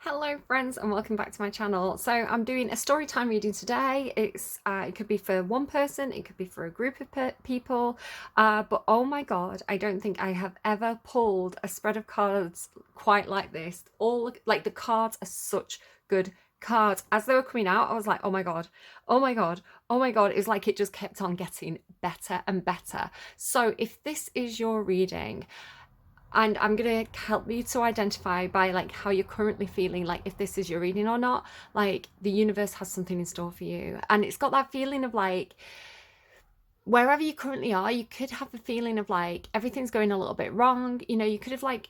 Hello friends and welcome back to my channel. So I'm doing a story time reading today. It could be for one person, it could be for a group of people, but oh my god, I don't think I have ever pulled a spread of cards quite like this. All like the cards are such good cards. As they were coming out, I was like, oh my god, oh my god, oh my god. It was like it just kept on getting better and better. So if this is your reading, and I'm gonna help you to identify by like how you're currently feeling, like if this is your reading or not, like the universe has something in store for you. And it's got that feeling of like wherever you currently are, you could have the feeling of like everything's going a little bit wrong. You know, you could have like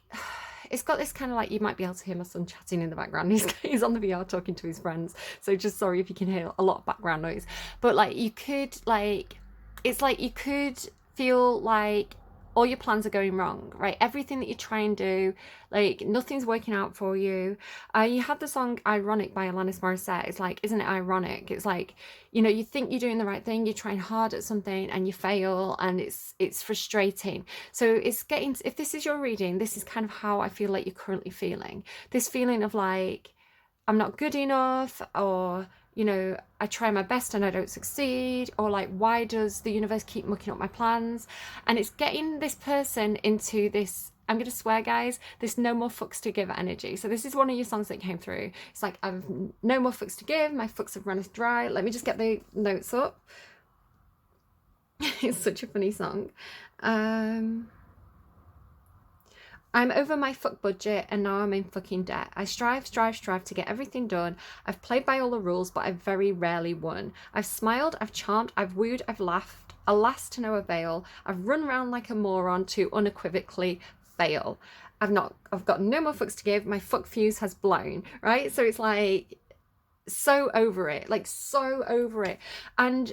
it's got this kind of like, you might be able to hear my son chatting in the background. He's on the VR talking to his friends, so just sorry if you can hear a lot of background noise. But like you could like, it's like you could feel like all your plans are going wrong, right? Everything that you try and do, like nothing's working out for you. You had the song Ironic by Alanis Morissette. It's like, isn't it ironic? It's like, you know, you think you're doing the right thing, you're trying hard at something and you fail, and it's frustrating. So it's getting, if this is your reading, this is kind of how I feel like you're currently feeling. This feeling of like, I'm not good enough, or you know, I try my best and I don't succeed, or like, why does the universe keep mucking up my plans? And it's getting this person into this, I'm gonna swear guys, this no more fucks to give energy. So this is one of your songs that came through. It's like, I've no more fucks to give, my fucks have run dry. Let me just get the notes up. It's such a funny song. I'm over my fuck budget and now I'm in fucking debt. I strive to get everything done. I've played by all the rules, but I've very rarely won. I've smiled, I've charmed, I've wooed, I've laughed, alas to no avail. I've run around like a moron to unequivocally fail. I've got no more fucks to give. My fuck fuse has blown, right? So it's like, so over it, like so over it. And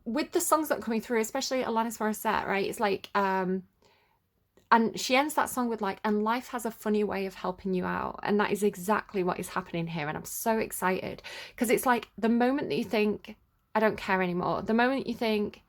with the songs that are coming through, especially Alanis Morissette, right? It's like, and she ends that song with like, and life has a funny way of helping you out. And that is exactly what is happening here. And I'm so excited because it's like the moment that you think, I don't care anymore, the moment you think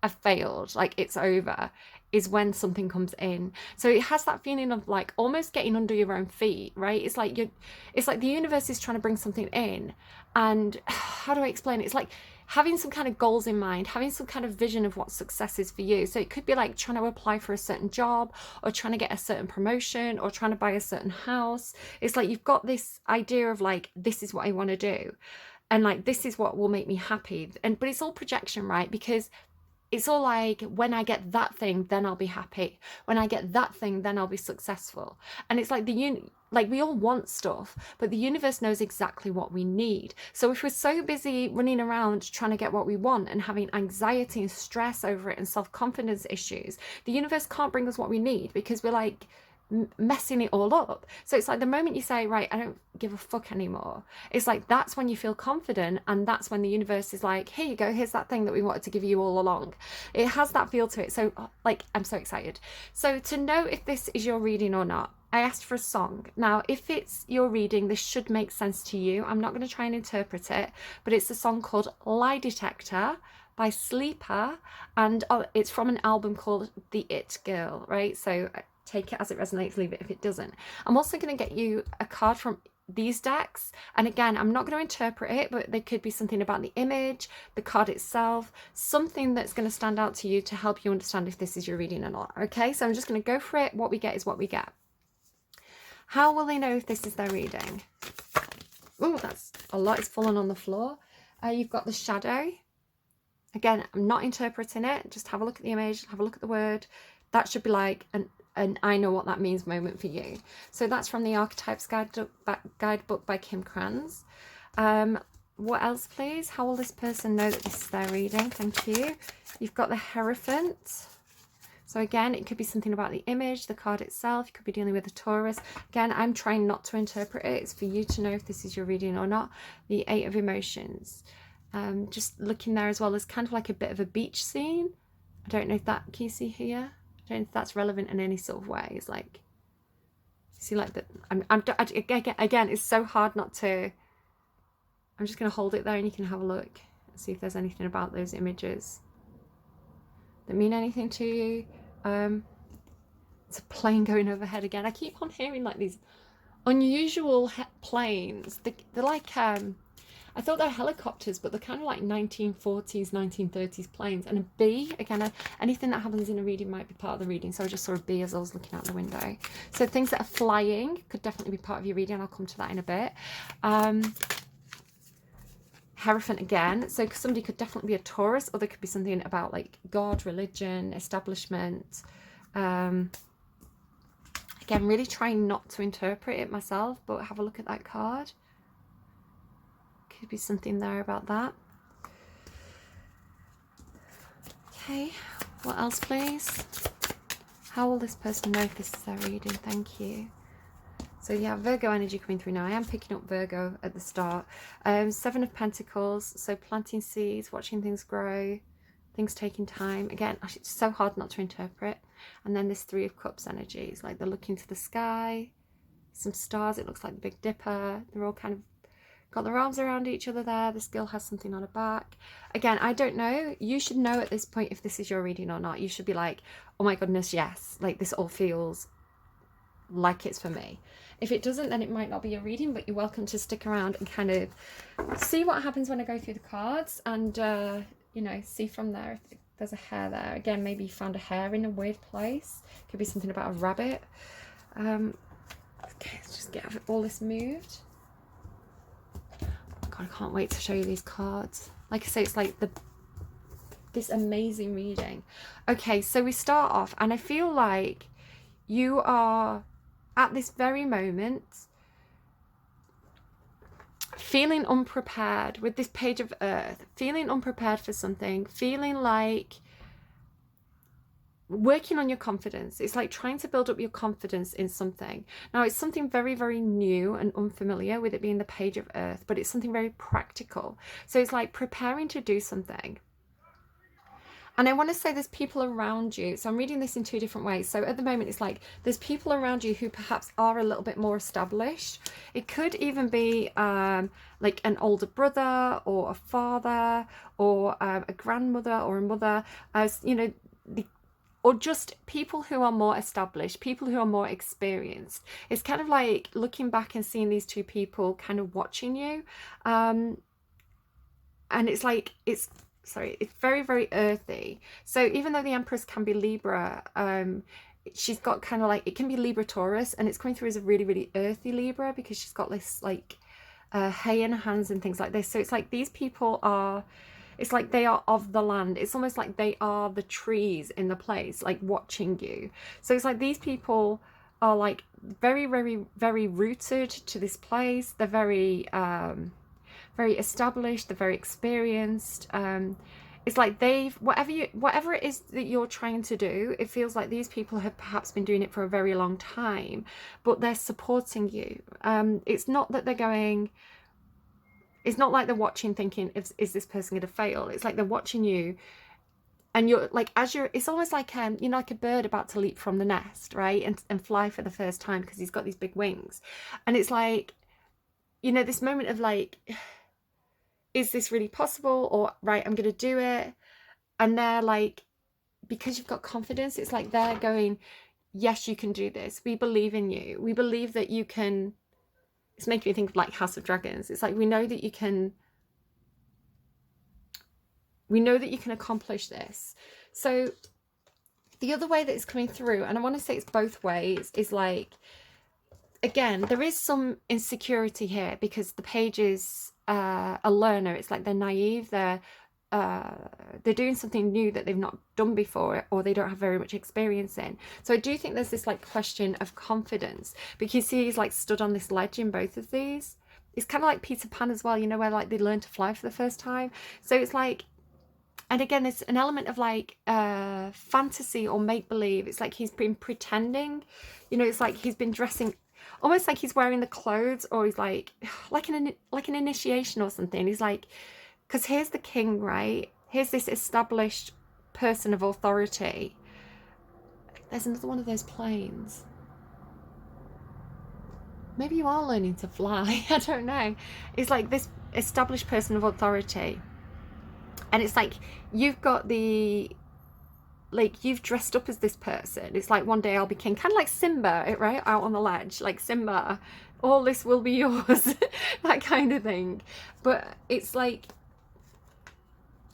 I've failed, like it's over, is when something comes in. So it has that feeling of like almost getting under your own feet, right? It's like the universe is trying to bring something in. And how do I explain it? It's like having some kind of goals in mind, having some kind of vision of what success is for you. So it could be like trying to apply for a certain job, or trying to get a certain promotion, or trying to buy a certain house. It's like you've got this idea of like, this is what I want to do, and like this is what will make me happy. And but it's all projection, right? Because it's all like, when I get that thing, then I'll be happy. When I get that thing, then I'll be successful. And it's like like we all want stuff, but the universe knows exactly what we need. So if we're so busy running around trying to get what we want and having anxiety and stress over it and self-confidence issues, the universe can't bring us what we need because we're like messing it all up. So it's like the moment you say, right, I don't give a fuck anymore, it's like that's when you feel confident, and that's when the universe is like, here you go, here's that thing that we wanted to give you all along. It has that feel to it. So like, I'm so excited. So to know if this is your reading or not, I asked for a song. Now if it's your reading, this should make sense to you. I'm not going to try and interpret it, but it's a song called Lie Detector by Sleeper, and it's from an album called The It Girl, right? So take it as it resonates, leave it if it doesn't. I'm also going to get you a card from these decks, and again, I'm not going to interpret it, but there could be something about the image, the card itself, something that's going to stand out to you to help you understand if this is your reading or not. Okay, so I'm just going to go for it. What we get is what we get. How will they know if this is their reading? Oh, that's a lot. It's fallen on the floor. You've got the shadow. Again, I'm not interpreting it. Just have a look at the image, have a look at the word. That should be like an I know what that means moment for you. So that's from the Archetypes Guidebook by Kim Kranz. What else, please? How will this person know that this is their reading? Thank you. You've got the Hierophant. So again, it could be something about the image, the card itself. You could be dealing with a Taurus. Again, I'm trying not to interpret it. It's for you to know if this is your reading or not. The Eight of Emotions. Just looking there as well, there's kind of like a bit of a beach scene. I don't know if that, can you see here? I don't know if that's relevant in any sort of way. It's like, see, like that. Again, it's so hard not to. I'm just going to hold it there and you can have a look and see if there's anything about those images that mean anything to you. It's a plane going overhead again. I keep on hearing like these unusual planes. They're like, I thought they're helicopters, but they're kind of like 1940s, 1930s planes. And a bee, again, anything that happens in a reading might be part of the reading. So I just saw a bee as I was looking out the window. So things that are flying could definitely be part of your reading. I'll come to that in a bit. Hierophant again. So somebody could definitely be a Taurus, or there could be something about like God, religion, establishment. Again, really trying not to interpret it myself, but have a look at that card. Could be something there about that. Okay, what else please? How will this person know if this is their reading? Thank you. So yeah, Virgo energy coming through now. I am picking up Virgo at the start. 7 of Pentacles, so planting seeds, watching things grow, things taking time. Again, it's so hard not to interpret. And then this 3 of Cups energy. It's like they're looking to the sky, some stars, it looks like the Big Dipper. They're all kind of got their arms around each other there. This girl has something on her back. Again, I don't know. You should know at this point if this is your reading or not. You should be like, oh my goodness, yes. Like this all feels like it's for me. If it doesn't, then it might not be your reading, but you're welcome to stick around and kind of see what happens when I go through the cards and, you know, see from there if there's a hair there. Again, maybe you found a hair in a weird place. Could be something about a rabbit. Okay, let's just get all this moved. God, I can't wait to show you these cards. Like I say, it's like this amazing reading. Okay, so we start off, and I feel like you are at this very moment feeling unprepared with this Page of Earth, feeling unprepared for something, feeling like working on your confidence. It's like trying to build up your confidence in something. Now it's something very, very new and unfamiliar with it being the Page of Earth, but it's something very practical. So it's like preparing to do something. And I want to say there's people around you. So I'm reading this in 2 different ways. So at the moment, it's like there's people around you who perhaps are a little bit more established. It could even be like an older brother or a father or a grandmother or a mother, as you know, or just people who are more established, people who are more experienced. It's kind of like looking back and seeing these 2 people kind of watching you. And it's like, it's very, very earthy. So even though the Empress can be Libra, she's got kind of like, it can be Libra Taurus, and it's coming through as a really, really earthy Libra because she's got this like hay in her hands and things like this. So it's like these people are, it's like they are of the land. It's almost like they are the trees in the place, like watching you. So it's like these people are like very, very, very rooted to this place. They're very, very established. They're very experienced. It's like whatever it is that you're trying to do, it feels like these people have perhaps been doing it for a very long time, but they're supporting you. It's not that they're going, it's not like they're watching thinking, is this person going to fail? It's like they're watching you, and you're like, it's almost like, you know, like a bird about to leap from the nest, right? And fly for the first time because he's got these big wings. And it's like, you know, this moment of like, is this really possible? Or, right, I'm going to do it. And they're like, because you've got confidence, it's like they're going, yes, you can do this. We believe in you. We believe that you can. It's making me think of like House of Dragons. It's like, we know that you can accomplish this. So the other way that it's coming through, and I want to say it's both ways, is like, again, there is some insecurity here because the page is a learner. It's like they're naive. They're doing something new that they've not done before, or they don't have very much experience in. So I do think there's this like question of confidence, because you see he's like stood on this ledge in both of these. It's kind of like Peter Pan as well, you know, where like they learn to fly for the first time. So it's like, and again, there's an element of like fantasy or make-believe. It's like he's been pretending, you know, it's like he's been dressing almost like he's wearing the clothes, or he's like an initiation or something. He's like, because here's the king, right? Here's this established person of authority. There's another one of those planes. Maybe you are learning to fly. I don't know. It's like this established person of authority. And it's like you've got the like you've dressed up as this person. It's like one day I'll be king, kind of like Simba, right, out on the ledge, like Simba, all this will be yours, that kind of thing. But it's like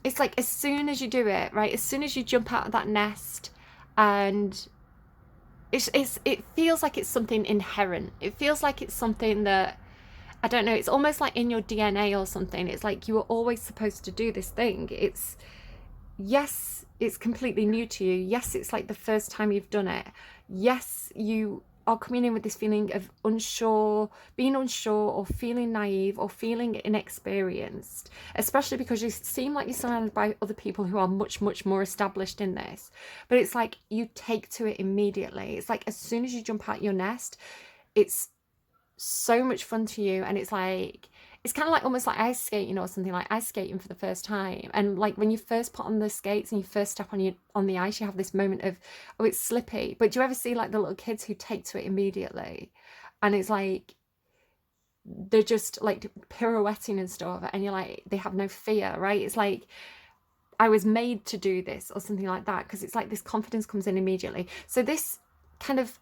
as soon as you do it, right, as soon as you jump out of that nest, and it feels like it's something inherent. It feels like it's something that, I don't know, it's almost like in your DNA or something. It's like you were always supposed to do this thing. It's, yes, it's completely new to you. Yes, it's like the first time you've done it. Yes, you are coming in with this feeling of being unsure or feeling naive or feeling inexperienced, especially because you seem like you're surrounded by other people who are much, much more established in this. But it's like you take to it immediately. It's like as soon as you jump out your nest, it's so much fun to you, and it's like, it's kind of like almost like ice skating or something, like ice skating for the first time. And like when you first put on the skates and you first step on the ice, you have this moment of, oh, it's slippy. But do you ever see like the little kids who take to it immediately, and it's like they're just like pirouetting and stuff, and you're like, they have no fear, right? It's like, I was made to do this or something like that, because it's like this confidence comes in immediately. So this kind of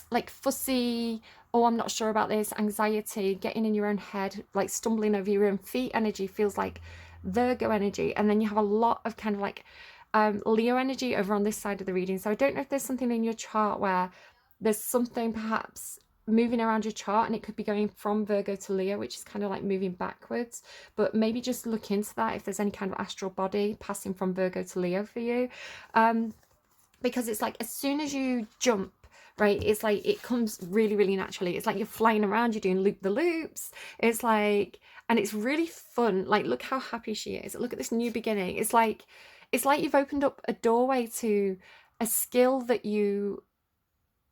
like fussy, oh, I'm not sure about this, anxiety, getting in your own head, like stumbling over your own feet energy feels like Virgo energy. And then you have a lot of kind of like Leo energy over on this side of the reading. So I don't know if there's something in your chart where there's something perhaps moving around your chart, and it could be going from Virgo to Leo, which is kind of like moving backwards. But maybe just look into that if there's any kind of astral body passing from Virgo to Leo for you, because it's like as soon as you jump, right, it's like it comes really, really naturally. It's like you're flying around, you're doing loop the loops. It's like, and it's really fun. Like, look how happy she is. Look at this new beginning. It's like you've opened up a doorway to a skill that you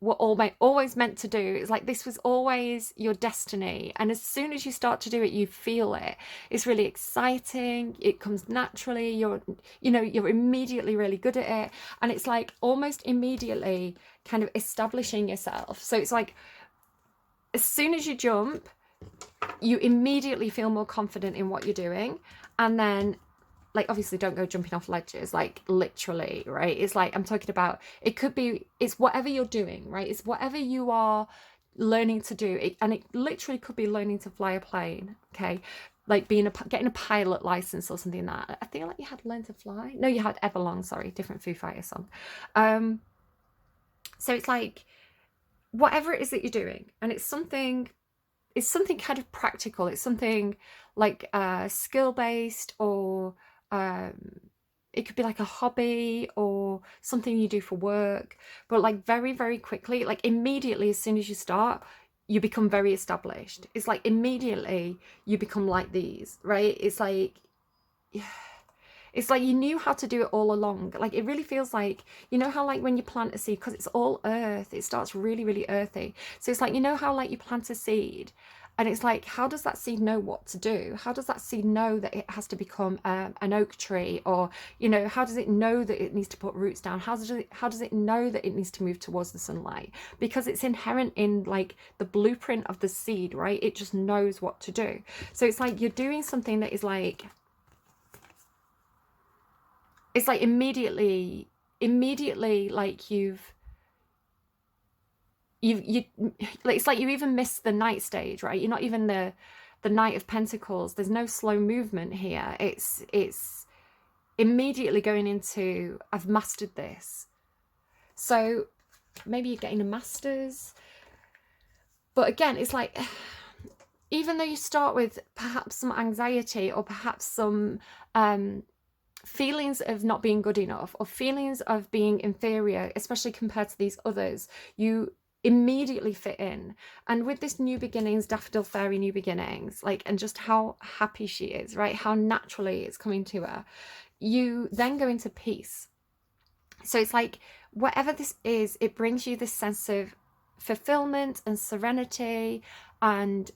were always meant to do. It's like this was always your destiny, and as soon as you start to do it, you feel it. It's really exciting. It comes naturally. You're immediately really good at it, and it's like almost immediately kind of establishing yourself. So it's like as soon as you jump, you immediately feel more confident in what you're doing. And then, like, obviously don't go jumping off ledges, like literally, right? It's like, I'm talking about, it's whatever you're doing, right? It's whatever you are learning to do. And it literally could be learning to fly a plane, okay? Like getting a pilot license or something like that. I feel like you had Learn to Fly. No, you had Everlong, sorry, different Foo Fighters song. So it's like, whatever it is that you're doing, and it's something kind of practical. It's something like skill-based, or it could be like a hobby or something you do for work, but like very, very quickly, like immediately, as soon as you start, you become very established. It's like immediately you become like these, right? It's like you knew how to do it all along. Like, it really feels like, you know how like when you plant a seed, because it's all earth, it starts really, really earthy. So it's like, you know how like you plant a seed, and it's like, how does that seed know what to do? How does that seed know that it has to become an oak tree? Or, how does it know that it needs to put roots down? How does it know that it needs to move towards the sunlight? Because it's inherent in like the blueprint of the seed, right? It just knows what to do. So it's like you're doing something that is like, it's like immediately like you like, it's like you even missed the night stage, right? You're not even the Knight of Pentacles. There's no slow movement here. It's immediately going into, I've mastered this. So maybe you're getting a master's, but again, it's like, even though you start with perhaps some anxiety, or perhaps some feelings of not being good enough, or feelings of being inferior, especially compared to these others, you immediately fit in. And with this new beginnings, Daffodil Fairy new beginnings, like, and just how happy she is, right? How naturally it's coming to her. You then go into peace. So it's like, whatever this is, it brings you this sense of fulfillment and serenity, and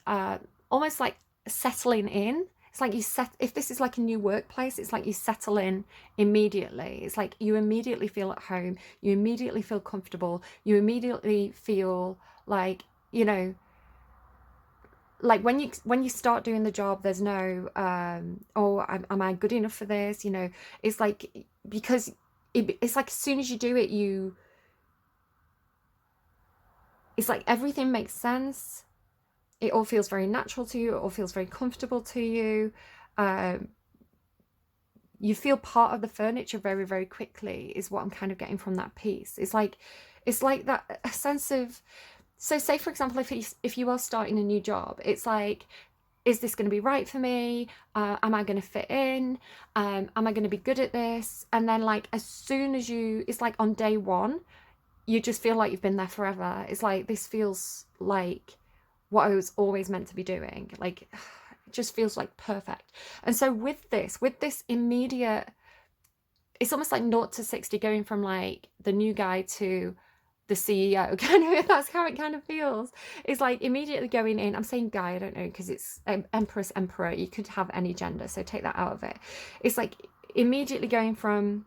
almost like settling in. It's like if this is like a new workplace, it's like you settle in immediately. It's like you immediately feel at home. You immediately feel comfortable. You immediately feel like, like when you start doing the job, there's no, am I good enough for this? It's like, because it's like as soon as you do it, it's like everything makes sense. It all feels very natural to you. It all feels very comfortable to you. You feel part of the furniture very, very quickly is what I'm kind of getting from that piece. It's like that a sense of, so say for example, if you are starting a new job, it's like, is this going to be right for me? Am I going to fit in? Am I going to be good at this? And then like as soon as it's like on day one, you just feel like you've been there forever. It's like, this feels like what I was always meant to be doing. Like, it just feels like perfect. And so with this immediate, it's almost like 0 to 60, going from like the new guy to the CEO, kind of. That's how it kind of feels. It's like immediately going in, I'm saying guy, I don't know, because it's empress, emperor, you could have any gender, so take that out of it. It's like immediately going from,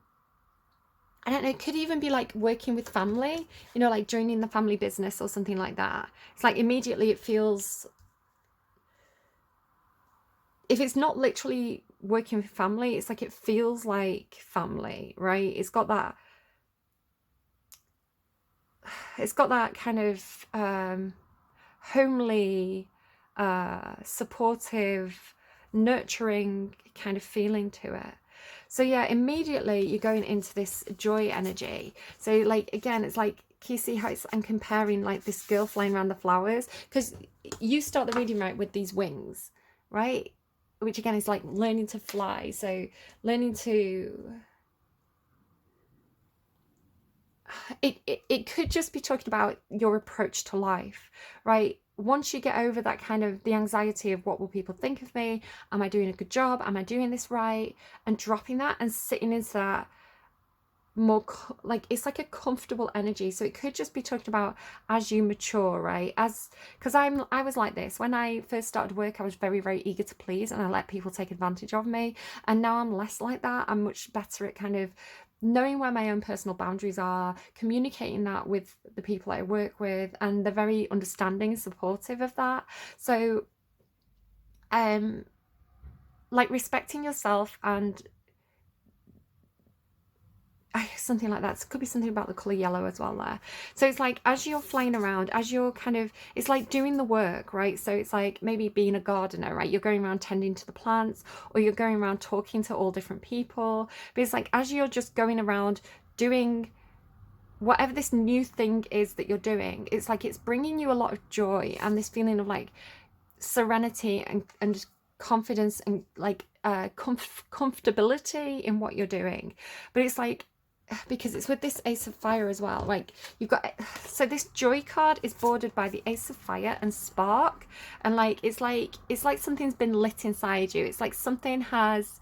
I don't know, it could even be like working with family, you know, like joining the family business or something like that. It's like immediately it feels, if it's not literally working with family, it's like it feels like family, right? It's got that kind of homely, supportive, nurturing kind of feeling to it. So yeah, immediately you're going into this joy energy. So like, again, it's like, can you see how I'm comparing like this girl flying around the flowers? Because you start the reading right with these wings, right? Which again is like learning to fly. So learning to, it could just be talking about your approach to life, right? Once you get over that kind of the anxiety of what will people think of me, am I doing a good job, am I doing this right, and dropping that and sitting into that more like, it's like a comfortable energy. So it could just be talking about as you mature, right? Because I was like this when I first started work. I was very, very eager to please, and I let people take advantage of me. And now I'm less like that. I'm much better at kind of knowing where my own personal boundaries are, communicating that with the people I work with, and they're very understanding and supportive of that. So like respecting yourself and something like that. So it could be something about the color yellow as well there. So it's like, as you're flying around, as you're kind of, it's like doing the work, right? So it's like maybe being a gardener, right? You're going around tending to the plants, or you're going around talking to all different people. But it's like, as you're just going around doing whatever this new thing is that you're doing, it's like it's bringing you a lot of joy and this feeling of like serenity and confidence and like comfortability in what you're doing. But it's like, because it's with this Ace of Fire as well, like you've got, so this joy card is bordered by the Ace of Fire and Spark, and like it's like something's been lit inside you. It's like something has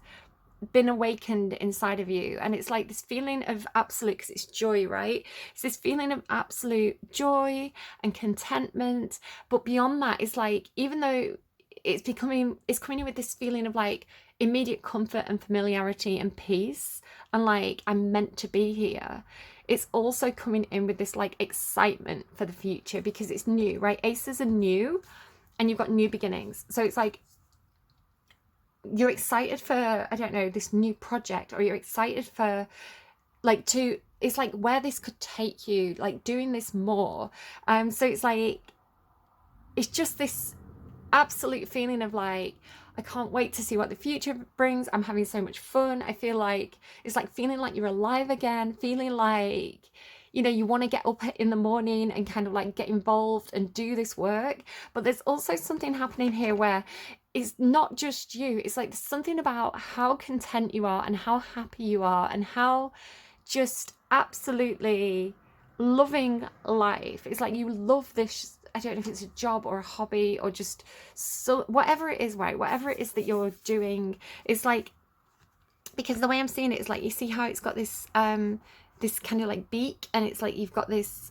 been awakened inside of you, and it's like this feeling of absolute, because it's joy, right? It's this feeling of absolute joy and contentment. But beyond that, it's like, even though it's coming in with this feeling of like immediate comfort and familiarity and peace, and like, I'm meant to be here, it's also coming in with this like excitement for the future, because it's new, right? Aces are new, and you've got new beginnings. So it's like you're excited for, I don't know, this new project, or you're excited for like it's like where this could take you, like doing this more. So it's like, it's just this absolute feeling of like, I can't wait to see what the future brings. I'm having so much fun. I feel like it's like feeling like you're alive again, feeling like, you know, you want to get up in the morning and kind of like get involved and do this work. But there's also something happening here where it's not just you. It's like something about how content you are and how happy you are and how just absolutely loving life. It's like you love this, I don't know if it's a job or a hobby or just so whatever it is, right? Whatever it is that you're doing, it's like, because the way I'm seeing it is like, you see how it's got this this kind of like beak, and it's like you've got this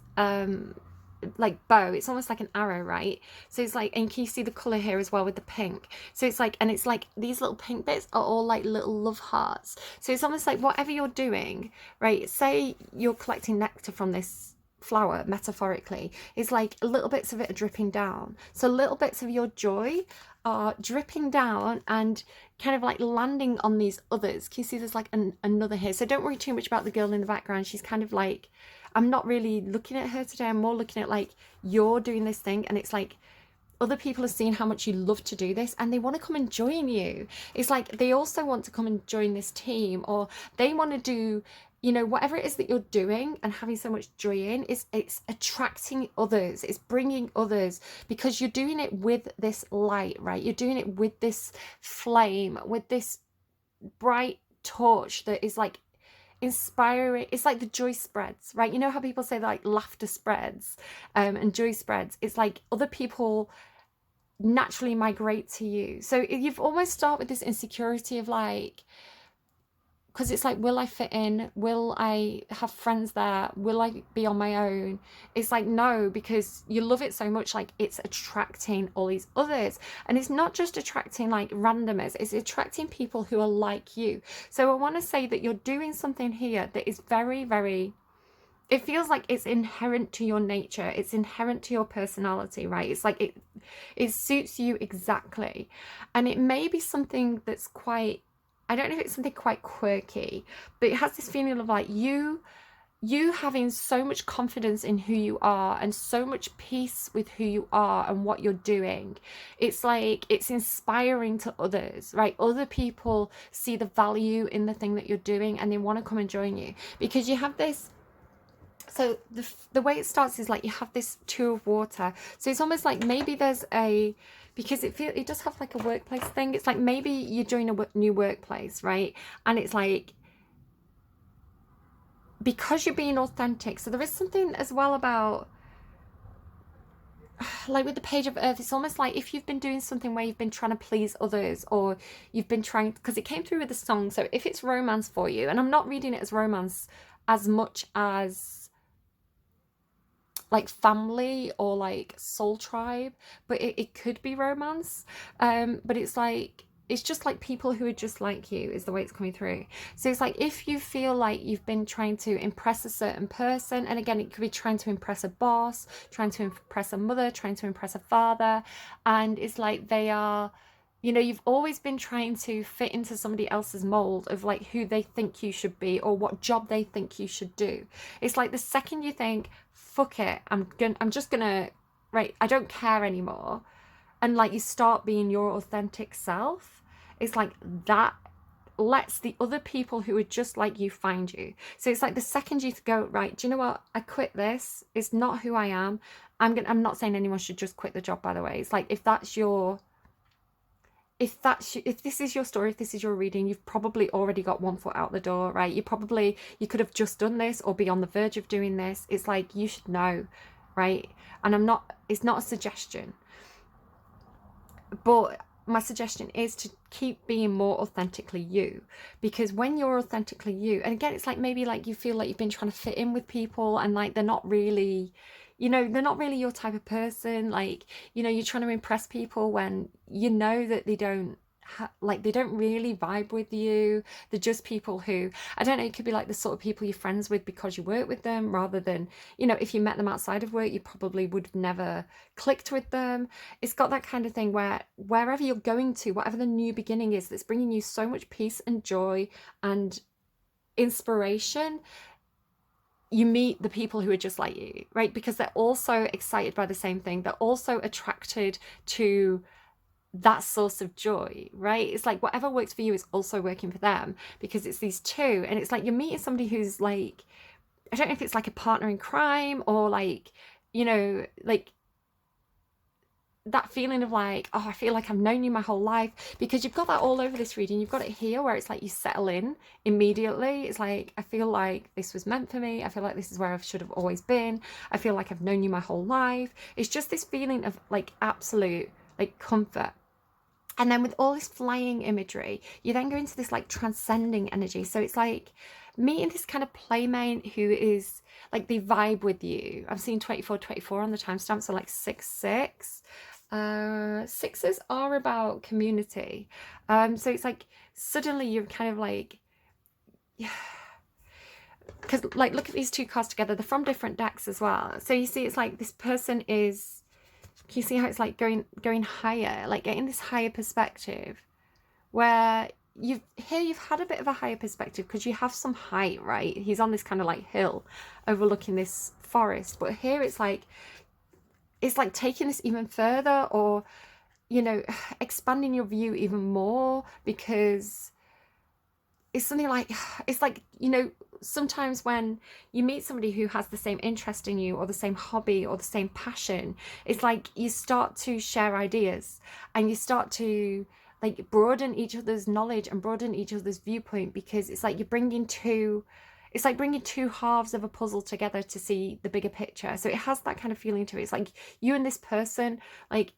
like bow. It's almost like an arrow, right? So it's like, and can you see the color here as well with the pink? So it's like, and it's like these little pink bits are all like little love hearts. So it's almost like whatever you're doing, right? Say you're collecting nectar from this flower, metaphorically, it's like little bits of it are dripping down. So little bits of your joy are dripping down and kind of like landing on these others. Can you see there's like another here? So don't worry too much about the girl in the background. She's kind of like, I'm not really looking at her today. I'm more looking at like, you're doing this thing, and it's like other people are seeing how much you love to do this, and they want to come and join you. It's like they also want to come and join this team, or they want to do, you know, whatever it is that you're doing and having so much joy in. It's attracting others, it's bringing others, because you're doing it with this light, right? You're doing it with this flame, with this bright torch that is like inspiring. It's like the joy spreads, right? You know how people say that, like, laughter spreads, and joy spreads. It's like other people naturally migrate to you. So you've almost start with this insecurity of like, because it's like, will I fit in? Will I have friends there? Will I be on my own? It's like, no, because you love it so much, like it's attracting all these others. And it's not just attracting like randomers, it's attracting people who are like you. So I want to say that you're doing something here that is very, very, it feels like it's inherent to your nature. It's inherent to your personality, right? It's like it suits you exactly. And it may be something that's quite, I don't know if it's something quite quirky, but it has this feeling of like you having so much confidence in who you are and so much peace with who you are and what you're doing. It's like it's inspiring to others, right? Other people see the value in the thing that you're doing and they want to come and join you, because you have this. So the way it starts is like you have this two of water. So it's almost like maybe there's a, because it does have like a workplace thing. It's like maybe you join a new workplace, right? And it's like, because you're being authentic. So there is something as well about, like with the Page of Earth, it's almost like if you've been doing something where you've been trying to please others, or you've been trying, because it came through with the song. So if it's romance for you, and I'm not reading it as romance as much as like family or like soul tribe, but it could be romance, but it's like, it's just like people who are just like you is the way it's coming through. So it's like if you feel like you've been trying to impress a certain person, and again it could be trying to impress a boss, trying to impress a mother, trying to impress a father, and it's like they are, you know, you've always been trying to fit into somebody else's mold of like who they think you should be or what job they think you should do. It's like the second you think, fuck it, I'm just gonna, right, I don't care anymore, and like you start being your authentic self, it's like that lets the other people who are just like you find you. So it's like the second you go, right, do you know what, I quit this, it's not who I am. I'm not saying anyone should just quit the job, by the way. It's like if this is your story, if this is your reading, you've probably already got one foot out the door, right? You could have just done this or be on the verge of doing this. It's like, you should know, right? And it's not a suggestion, but my suggestion is to keep being more authentically you, because when you're authentically you, and again, it's like maybe like you feel like you've been trying to fit in with people and like they're not really, you know, they're not really your type of person. Like, you know, you're trying to impress people when you know that they don't they don't really vibe with you. They're just people who, I don't know, it could be like the sort of people you're friends with because you work with them, rather than, you know, if you met them outside of work, you probably would have never clicked with them. It's got that kind of thing where wherever you're going to, whatever the new beginning is that's bringing you so much peace and joy and inspiration, you meet the people who are just like you, right? Because they're also excited by the same thing. They're also attracted to that source of joy, right? It's like whatever works for you is also working for them, because it's these two. And it's like you're meeting somebody who's like, I don't know if it's like a partner in crime or like, you know, like that feeling of like, oh, I feel like I've known you my whole life, because you've got that all over this reading. You've got it here where it's like you settle in immediately. It's like, I feel like this was meant for me. I feel like this is where I should have always been. I feel like I've known you my whole life. It's just this feeling of like absolute like comfort. And then with all this flying imagery, you then go into this like transcending energy. So it's like meeting this kind of playmate who is like, they vibe with you. I'm seeing 2424 on the timestamp, so like 66. Sixes are about community. So it's like suddenly you're kind of like, yeah, because like look at these two cards together, they're from different decks as well. So you see it's like this person is can you see how it's like going higher, like getting this higher perspective where you've had a bit of a higher perspective because you have some height, right? He's on this kind of like hill overlooking this forest, but here it's like taking this even further, or you know, expanding your view even more, because it's something like, it's like, you know, sometimes when you meet somebody who has the same interest in you, or the same hobby, or the same passion, it's like you start to share ideas, and you start to like broaden each other's knowledge and broaden each other's viewpoint, because it's like you're bringing two, it's like bringing two halves of a puzzle together to see the bigger picture. So it has that kind of feeling to it. It's like you and this person, like,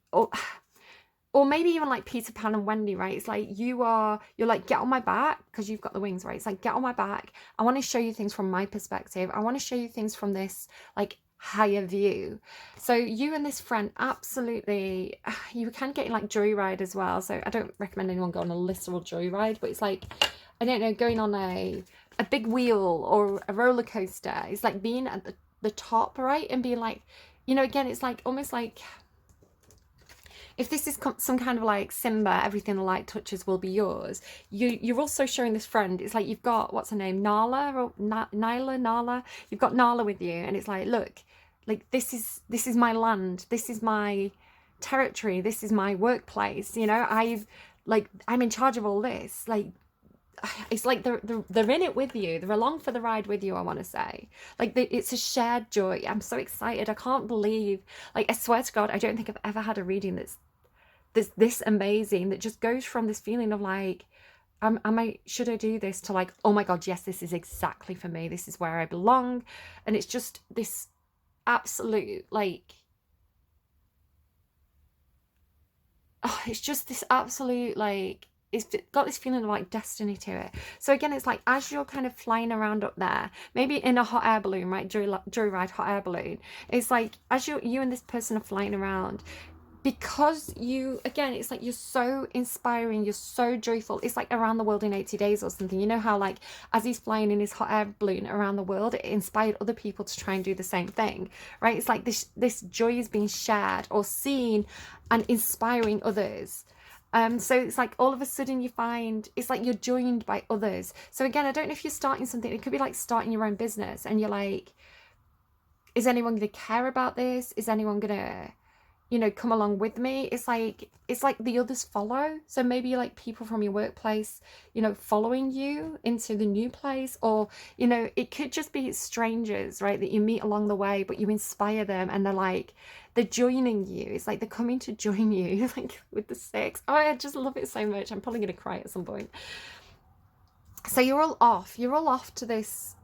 or maybe even like Peter Pan and Wendy, right? It's like you're like, get on my back, because you've got the wings, right? It's like, get on my back. I want to show you things from my perspective. I want to show you things from this like higher view. So you and this friend, absolutely, you can get like joyride as well. So I don't recommend anyone go on a literal joyride, but it's like, I don't know, going on a big wheel or a roller coaster. It's like being at the top, right? And being like, you know, again, it's like almost like, if this is some kind of like Simba, everything the light touches will be yours. You're also showing this friend, it's like you've got, what's her name, Nala, or Nala. You've got Nala with you, and it's like, look, like this is my land, this is my territory, this is my workplace. You know, I'm in charge of all this. Like, it's like they're in it with you, they're along for the ride with you, I want to say. Like, it's a shared joy. I'm so excited. I can't believe, like, I swear to God, I don't think I've ever had a reading that's this amazing, that just goes from this feeling of like, should I do this, to like, oh my God, yes, this is exactly for me, this is where I belong. And it's just this absolute like, oh, it's just this absolute like, it's got this feeling of like destiny to it. So again, it's like, as you're kind of flying around up there, maybe in a hot air balloon, right? Joyride hot air balloon. It's like, as you and this person are flying around, because you, again, it's like you're so inspiring, you're so joyful. It's like around the world in 80 days or something. You know how like, as he's flying in his hot air balloon around the world, it inspired other people to try and do the same thing, right? It's like this joy is being shared or seen and inspiring others. So it's like all of a sudden you find it's like you're joined by others. So again, I don't know if you're starting something, it could be like starting your own business, and you're like, is anyone going to care about this? Is anyone going to, you know, come along with me? It's like the others follow. So maybe like people from your workplace, you know, following you into the new place, or, you know, it could just be strangers, right, that you meet along the way, but you inspire them, and they're joining you. It's like they're coming to join you, like with the six. Oh, I just love it so much. I'm probably going to cry at some point. So you're all off to this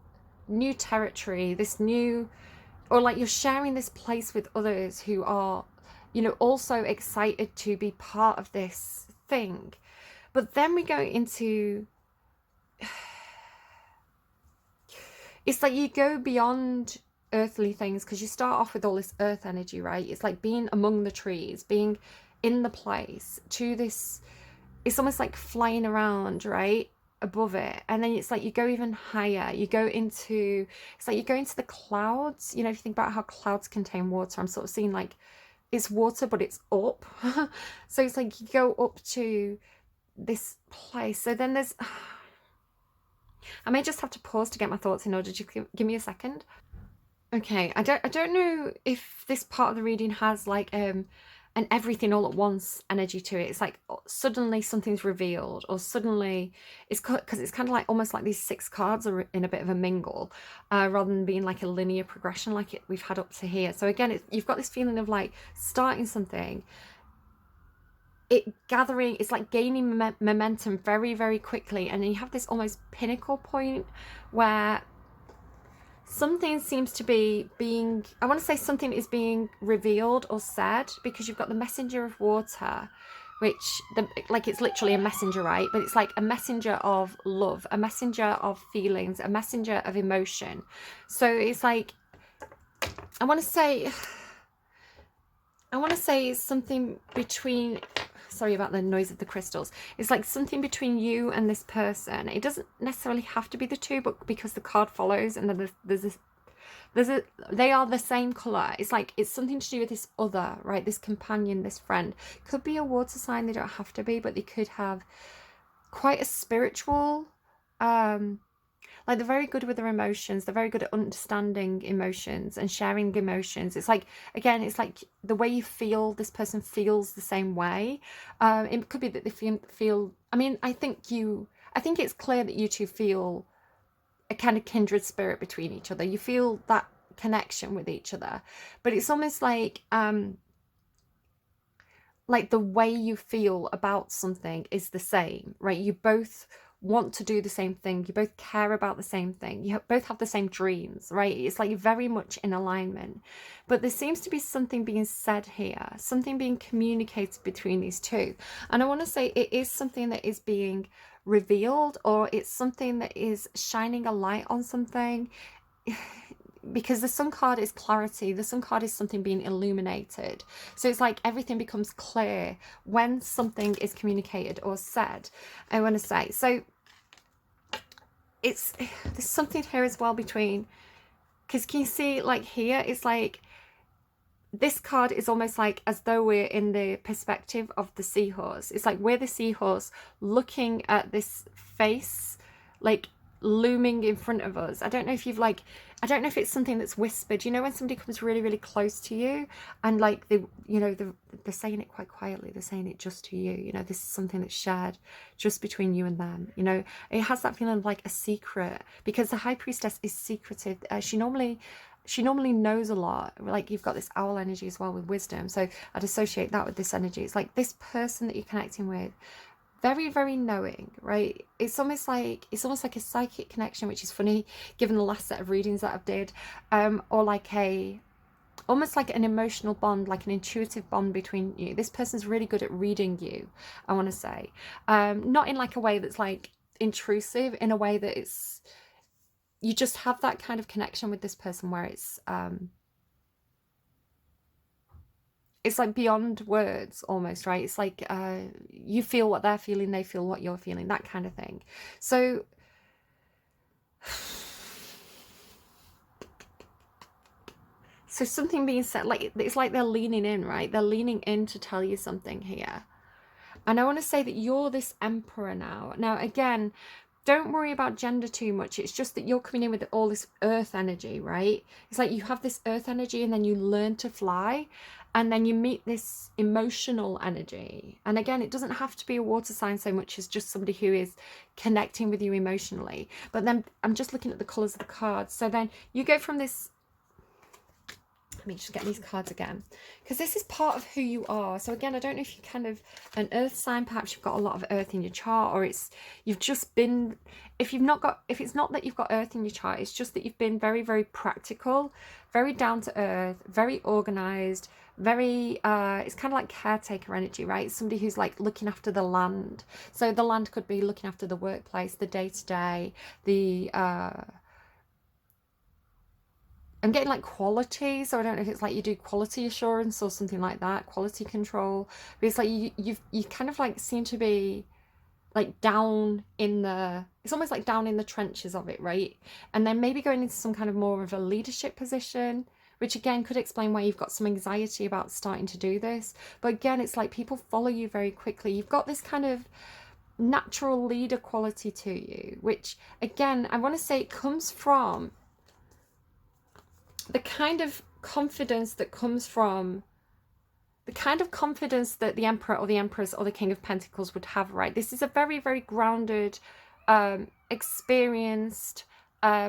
new territory, this new, or like you're sharing this place with others who are, you know, also excited to be part of this thing. But then we go into, it's like you go beyond earthly things, because you start off with all this earth energy, right? It's like being among the trees, being in the place, to this, it's almost like flying around, right, above it. And then it's like you go even higher, you go into, it's like you go into the clouds. You know, if you think about how clouds contain water, I'm sort of seeing like, it's water, but it's up. So it's like you go up to this place. So then there's, I may just have to pause to get my thoughts in order. Just give me a second. Okay, I don't know if this part of the reading has like an everything all at once energy to it. It's like suddenly something's revealed, or suddenly it's because it's kind of like almost like these 6 cards are in a bit of a mingle, rather than being like a linear progression like we've had up to here. So again, you've got this feeling of like starting something, it gathering, it's like gaining momentum very, very quickly, and then you have this almost pinnacle point where something seems to be being, I want to say something is being revealed or said, because you've got the messenger of water, which like it's literally a messenger, right? But it's like a messenger of love, a messenger of feelings, a messenger of emotion. So it's like, I want to say something between, sorry about the noise of the crystals. It's like something between you and this person. It doesn't necessarily have to be the two, but because the card follows, and then there's this, they are the same color. It's like it's something to do with this other, right? This companion, this friend. Could be a water sign, they don't have to be, but they could have quite a spiritual, like they're very good with their emotions. They're very good at understanding emotions and sharing emotions. It's like, again, it's like the way you feel, this person feels the same way. It could be that they feel, I mean, I think it's clear that you two feel a kind of kindred spirit between each other. You feel that connection with each other, but it's almost like the way you feel about something is the same, right? You both want to do the same thing. You both care about the same thing. You both have the same dreams, right? It's like you're very much in alignment. But there seems to be something being said here, something being communicated between these two. And I want to say it is something that is being revealed, or it's something that is shining a light on something. Because the Sun card is clarity. The Sun card is something being illuminated. So it's like everything becomes clear when something is communicated or said, I want to say. So there's something here as well between, because can you see, like here, it's like this card is almost like as though we're in the perspective of the seahorse. It's like we're the seahorse looking at this face, like looming in front of us. I don't know if I don't know if it's something that's whispered. You know, when somebody comes really, really close to you and like they're saying it quite quietly. They're saying it just to you. You know, this is something that's shared just between you and them. You know, it has that feeling of like a secret, because the High Priestess is secretive. She normally knows a lot. Like you've got this owl energy as well with wisdom. So I'd associate that with this energy. It's like this person that you're connecting with, very, very knowing, right? It's almost like a psychic connection, which is funny given the last set of readings that I've did, or like almost like an emotional bond, like an intuitive bond between you. This person's really good at reading you, I want to say, not in like a way that's like intrusive, in a way that you just have that kind of connection with this person where it's like beyond words almost, right? It's like you feel what they're feeling, they feel what you're feeling, that kind of thing. So something being said, like it's like they're leaning in, right? They're leaning in to tell you something here. And I want to say that you're this emperor now. Now, again, don't worry about gender too much. It's just that you're coming in with all this earth energy, right? It's like you have this earth energy and then you learn to fly, and then you meet this emotional energy. And again, it doesn't have to be a water sign so much as just somebody who is connecting with you emotionally. But then I'm just looking at the colours of the cards. So then you go from this, let me just get these cards again, because this is part of who you are. So again, I don't know if you're kind of an earth sign, perhaps you've got a lot of earth in your chart, or you've just been, if it's not that you've got earth in your chart, it's just that you've been very, very practical, very down to earth, very organized, very it's kind of like caretaker energy, right? Somebody who's like looking after the land. So the land could be looking after the workplace, the day-to-day, I'm getting like quality, so I don't know if it's like you do quality assurance or something like that, quality control. But it's like you kind of like seem to be like down in it's almost like down in the trenches of it, right? And then maybe going into some kind of more of a leadership position, which again could explain why you've got some anxiety about starting to do this. But again, it's like people follow you very quickly. You've got this kind of natural leader quality to you, which again, I want to say it comes from the kind of confidence that comes from the kind of confidence that the Emperor or the Empress or the King of Pentacles would have, right? This is a very, very grounded, experienced,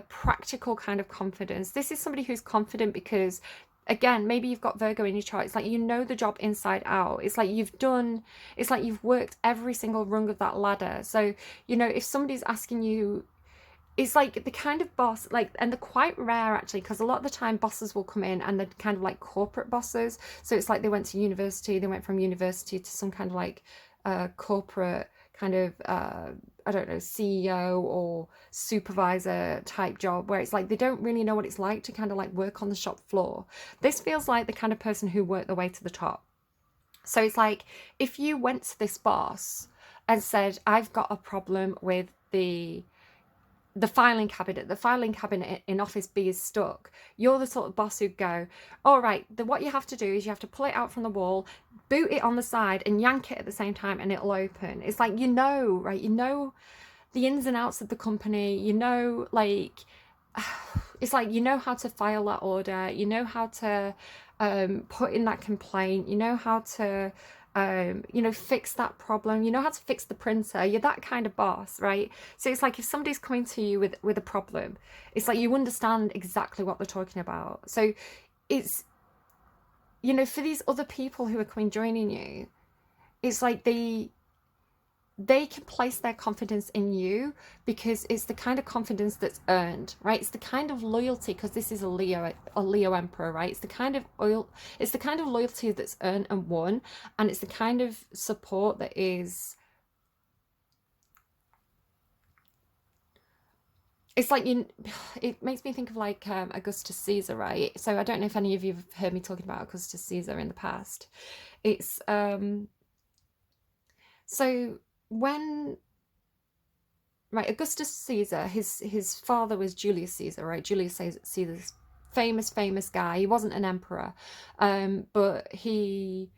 practical kind of confidence. This is somebody who's confident because, again, maybe you've got Virgo in your chart. It's like you know the job inside out. It's like you've worked every single rung of that ladder. So, you know, if somebody's asking you, it's like the kind of boss, like, and they're quite rare actually, because a lot of the time bosses will come in and they're kind of like corporate bosses. So it's like they went to university, they went from university to some kind of like corporate kind of, I don't know, CEO or supervisor type job, where it's like they don't really know what it's like to kind of like work on the shop floor. This feels like the kind of person who worked their way to the top. So it's like if you went to this boss and said, I've got a problem with the the filing cabinet in office B is stuck, you're the sort of boss who'd go, all right, what you have to do is you have to pull it out from the wall, boot it on the side and yank it at the same time and it'll open. It's like, you know, right, you know the ins and outs of the company, you know, like, it's like, you know how to file that order, you know how to put in that complaint, you know how to you know, fix that problem, you know how to fix the printer. You're that kind of boss, right? So it's like if somebody's coming to you with a problem, it's like you understand exactly what they're talking about. So it's, you know, for these other people who are joining you, it's like they can place their confidence in you because it's the kind of confidence that's earned, right? It's the kind of loyalty, because this is a Leo emperor, right? It's the kind of loyalty that's earned and won, and it's the kind of support that is, it's like, it makes me think of like Augustus Caesar, right? So I don't know if any of you have heard me talking about Augustus Caesar in the past. It's so when, right, Augustus Caesar, his father was Julius Caesar, right? Julius Caesar's famous guy. He wasn't an emperor, but he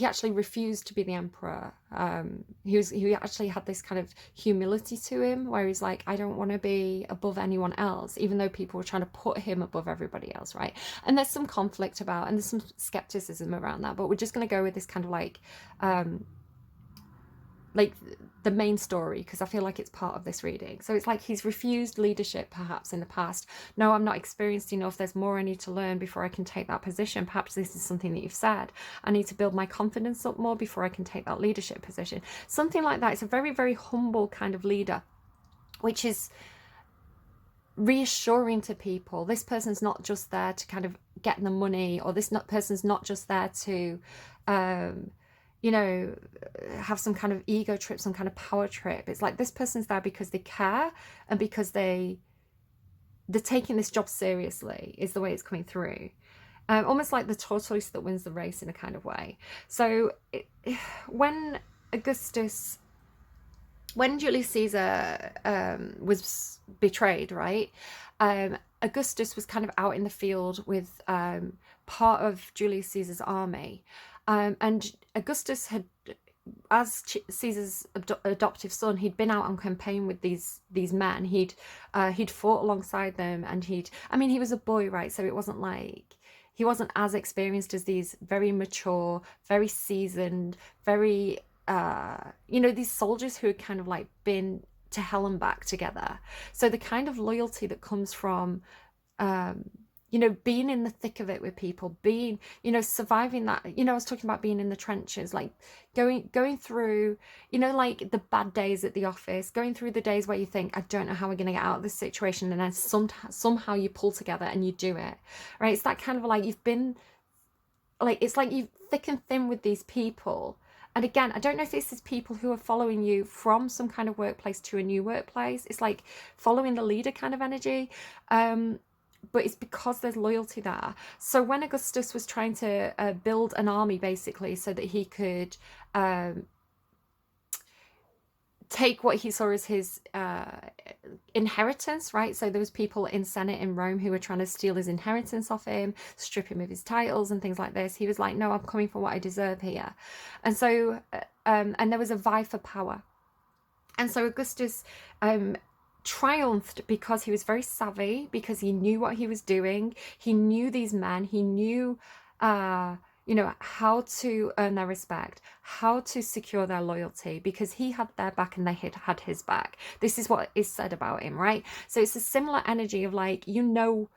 actually refused to be the emperor. He actually had this kind of humility to him, where he's like, I don't want to be above anyone else, even though people were trying to put him above everybody else, right? And there's some conflict about, and there's some skepticism around that, but we're just going to go with this kind of like the main story, because I feel like it's part of this reading. So it's like he's refused leadership perhaps in the past. No, I'm not experienced enough. There's more I need to learn before I can take that position. Perhaps this is something that you've said. I need to build my confidence up more before I can take that leadership position. Something like that. It's a very, very humble kind of leader, which is reassuring to people. This person's not just there to kind of get the money, or person's not just there to you know, have some kind of ego trip, some kind of power trip. It's like this person's there because they care, and because they're taking this job seriously, is the way it's coming through. Almost like the tortoise that wins the race in a kind of way. So when Julius Caesar was betrayed, right? Augustus was kind of out in the field with part of Julius Caesar's army. And Augustus had, as Caesar's adoptive son, he'd been out on campaign with these men. He'd fought alongside them, and he was a boy, right? So it wasn't like, he wasn't as experienced as these very mature, very seasoned, very you know, these soldiers who had kind of like been to hell and back together. So the kind of loyalty that comes from you know, being in the thick of it with people, being, you know, surviving that, you know, I was talking about being in the trenches, like going through, you know, like the bad days at the office, going through the days where you think, I don't know how we're going to get out of this situation, and then somehow you pull together and you do it, right? It's that kind of like, you've been, like, it's like you've thick and thin with these people. And again, I don't know if this is people who are following you from some kind of workplace to a new workplace. It's like following the leader kind of energy. But it's because there's loyalty there. So when Augustus was trying to build an army, basically, so that he could take what he saw as his inheritance, right? So there was people in Senate in Rome who were trying to steal his inheritance off him, strip him of his titles and things like this. He was like, no, I'm coming for what I deserve here. And so, and there was a vie for power. And so Augustus triumphed because he was very savvy, because he knew what he was doing. He knew these men. He knew, you know, how to earn their respect, how to secure their loyalty, because he had their back and they had his back. This is what is said about him, right? So it's a similar energy of like, you know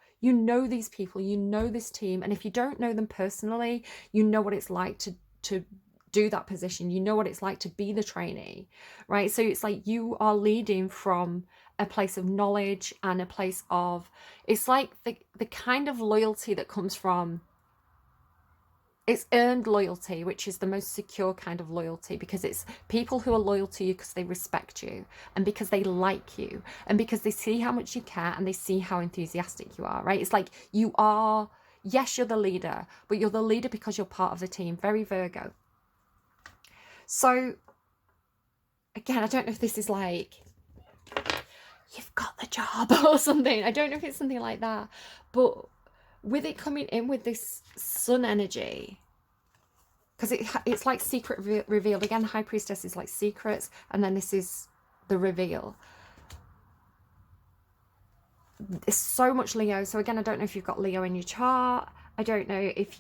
these people, you know this team, and if you don't know them personally, you know what it's like to do that position. You know what it's like to be the trainee, right? So it's like you are leading from a place of knowledge and a place of, it's like the kind of loyalty that comes from, it's earned loyalty, which is the most secure kind of loyalty, because it's people who are loyal to you because they respect you and because they like you and because they see how much you care and they see how enthusiastic you are, right? It's like you are, yes, you're the leader, but you're the leader because you're part of the team. Very Virgo. So again, I don't know if this is like you've got the job or something. I don't know if it's something like that, but with it coming in with this sun energy, because it's like secret revealed. Again, High Priestess is like secrets, and then this is the reveal. It's so much Leo. So again, I don't know if you've got Leo in your chart. I don't know if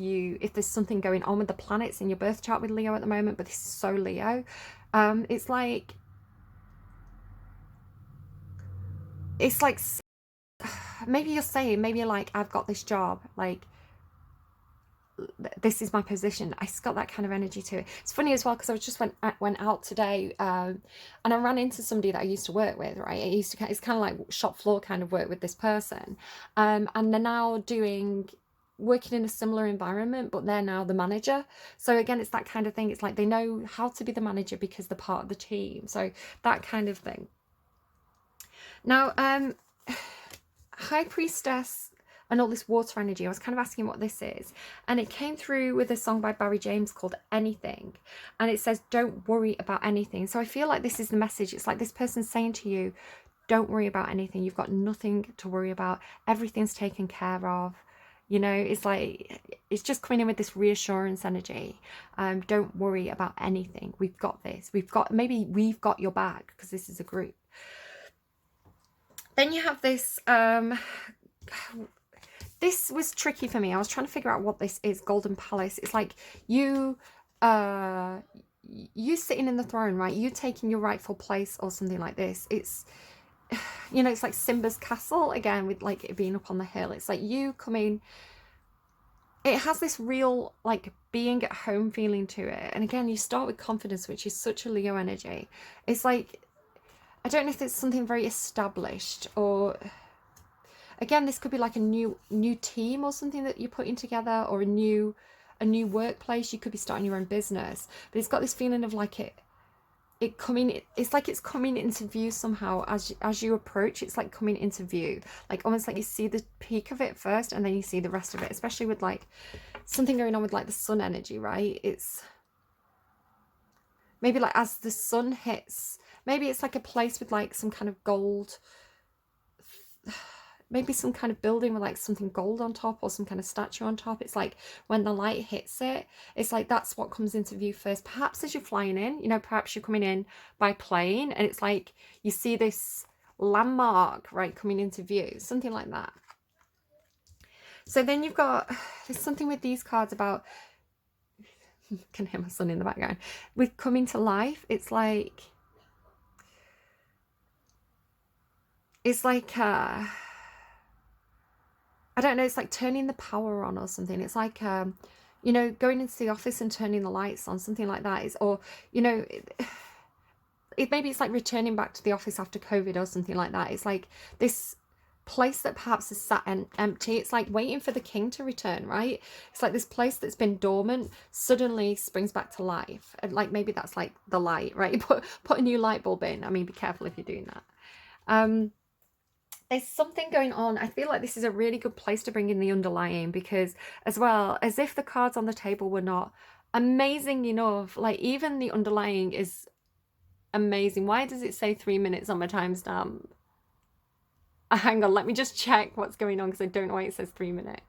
there's something going on with the planets in your birth chart with Leo at the moment, but this is so Leo. It's like maybe you're saying, maybe you're like, I've got this job, like this is my position. I just got that kind of energy to it. It's funny as well, because I just went out today, and I ran into somebody that I used to work with, right? It's kind of like shop floor kind of work with this person, and they're now working in a similar environment, but they're now the manager. So again, it's that kind of thing. It's like they know how to be the manager because they're part of the team. So that kind of thing. Now, High Priestess and all this water energy, I was kind of asking what this is, and it came through with a song by Barrie James called Anything, and it says don't worry about anything. So I feel like this is the message. It's like this person saying to you, don't worry about anything. You've got nothing to worry about. Everything's taken care of. You know, it's like, it's just coming in with this reassurance energy. Don't worry about anything. We've got this. Maybe we've got your back, because this is a group. Then you have this, this was tricky for me. I was trying to figure out what this is. Golden Palace. It's like you sitting in the throne, right? You taking your rightful place or something like this. It's, you know, it's like Simba's castle again, with like it being up on the hill. It's like you coming, it has this real like being at home feeling to it. And again, you start with confidence, which is such a Leo energy. It's like, I don't know if it's something very established, or again, this could be like a new team or something that you're putting together, or a new workplace. You could be starting your own business, but it's got this feeling of like it's like it's coming into view somehow as you approach. It's like coming into view, like almost like you see the peak of it first, and then you see the rest of it, especially with like something going on with like the sun energy, right? It's maybe like as the sun hits, maybe it's like a place with like some kind of gold, maybe some kind of building with like something gold on top, or some kind of statue on top. It's like when the light hits it, it's like that's what comes into view first. Perhaps as you're flying in, you know, perhaps you're coming in by plane, and it's like you see this landmark, right, coming into view, something like that. So then you've got, there's something with these cards about, can hear my son in the background, with coming to life. It's like I don't know, it's like turning the power on or something. It's like, you know, going into the office and turning the lights on, something like that. It's, or, you know, maybe it's like returning back to the office after COVID or something like that. It's like this place that perhaps is sat empty. It's like waiting for the king to return, right? It's like this place that's been dormant suddenly springs back to life. And like, maybe that's like the light, right? Put a new light bulb in. I mean, be careful if you're doing that. There's something going on. I feel like this is a really good place to bring in the underlying, because as well, as if the cards on the table were not amazing enough, like even the underlying is amazing. Why does it say 3 minutes on my timestamp? Hang on, let me just check what's going on, because I don't know why it says 3 minutes.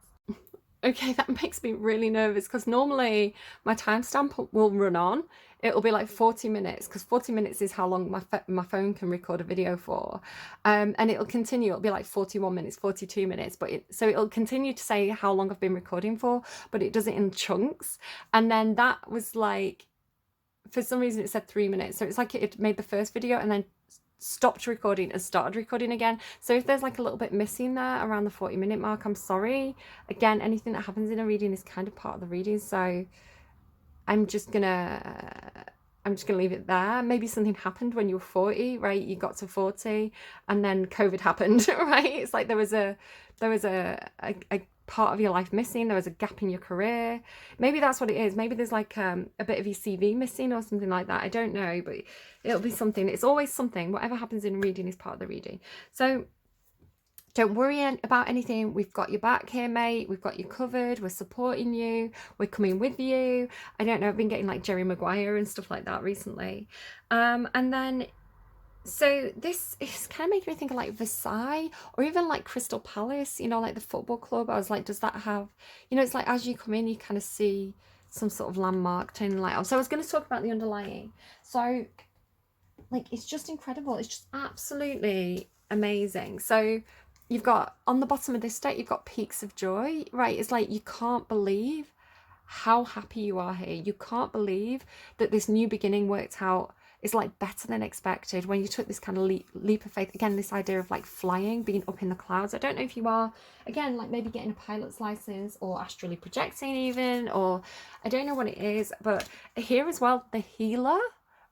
Okay, that makes me really nervous, because normally my timestamp will run on. It'll be like 40 minutes, because 40 minutes is how long my phone can record a video for. And it'll continue. It'll be like 41 minutes, 42 minutes. So it'll continue to say how long I've been recording for, but it does it in chunks. And then that was like, for some reason it said 3 minutes. So it's like it made the first video and then stopped recording and started recording again. So if there's like a little bit missing there around the 40-minute mark, I'm sorry. Again, anything that happens in a reading is kind of part of the reading, so I'm just gonna leave it there. Maybe something happened when you were 40, right? You got to 40 and then COVID happened, right? It's like there was a part of your life missing. There was a gap in your career. Maybe that's what it is. Maybe there's like a bit of your CV missing or something like that. I don't know, but it'll be something. It's always something. Whatever happens in reading is part of the reading. So don't worry about anything. We've got your back here, mate. We've got you covered. We're supporting you. We're coming with you. I don't know. I've been getting like Jerry Maguire and stuff like that recently. And then So this is kind of making me think of like Versailles or even like Crystal Palace, you know, like the football club. I was like, does that have, you know, it's like as you come in, you kind of see some sort of landmark turning light on. So I was going to talk about the underlying. So like, it's just incredible. It's just absolutely amazing. So you've got on the bottom of this deck, you've got peaks of joy, right? It's like you can't believe how happy you are here. You can't believe that this new beginning worked out. It's like better than expected when you took this kind of leap of faith. Again, this idea of like flying, being up in the clouds. I don't know if you are, again, like maybe getting a pilot's license or astrally projecting even, or I don't know what it is, but here as well, the healer,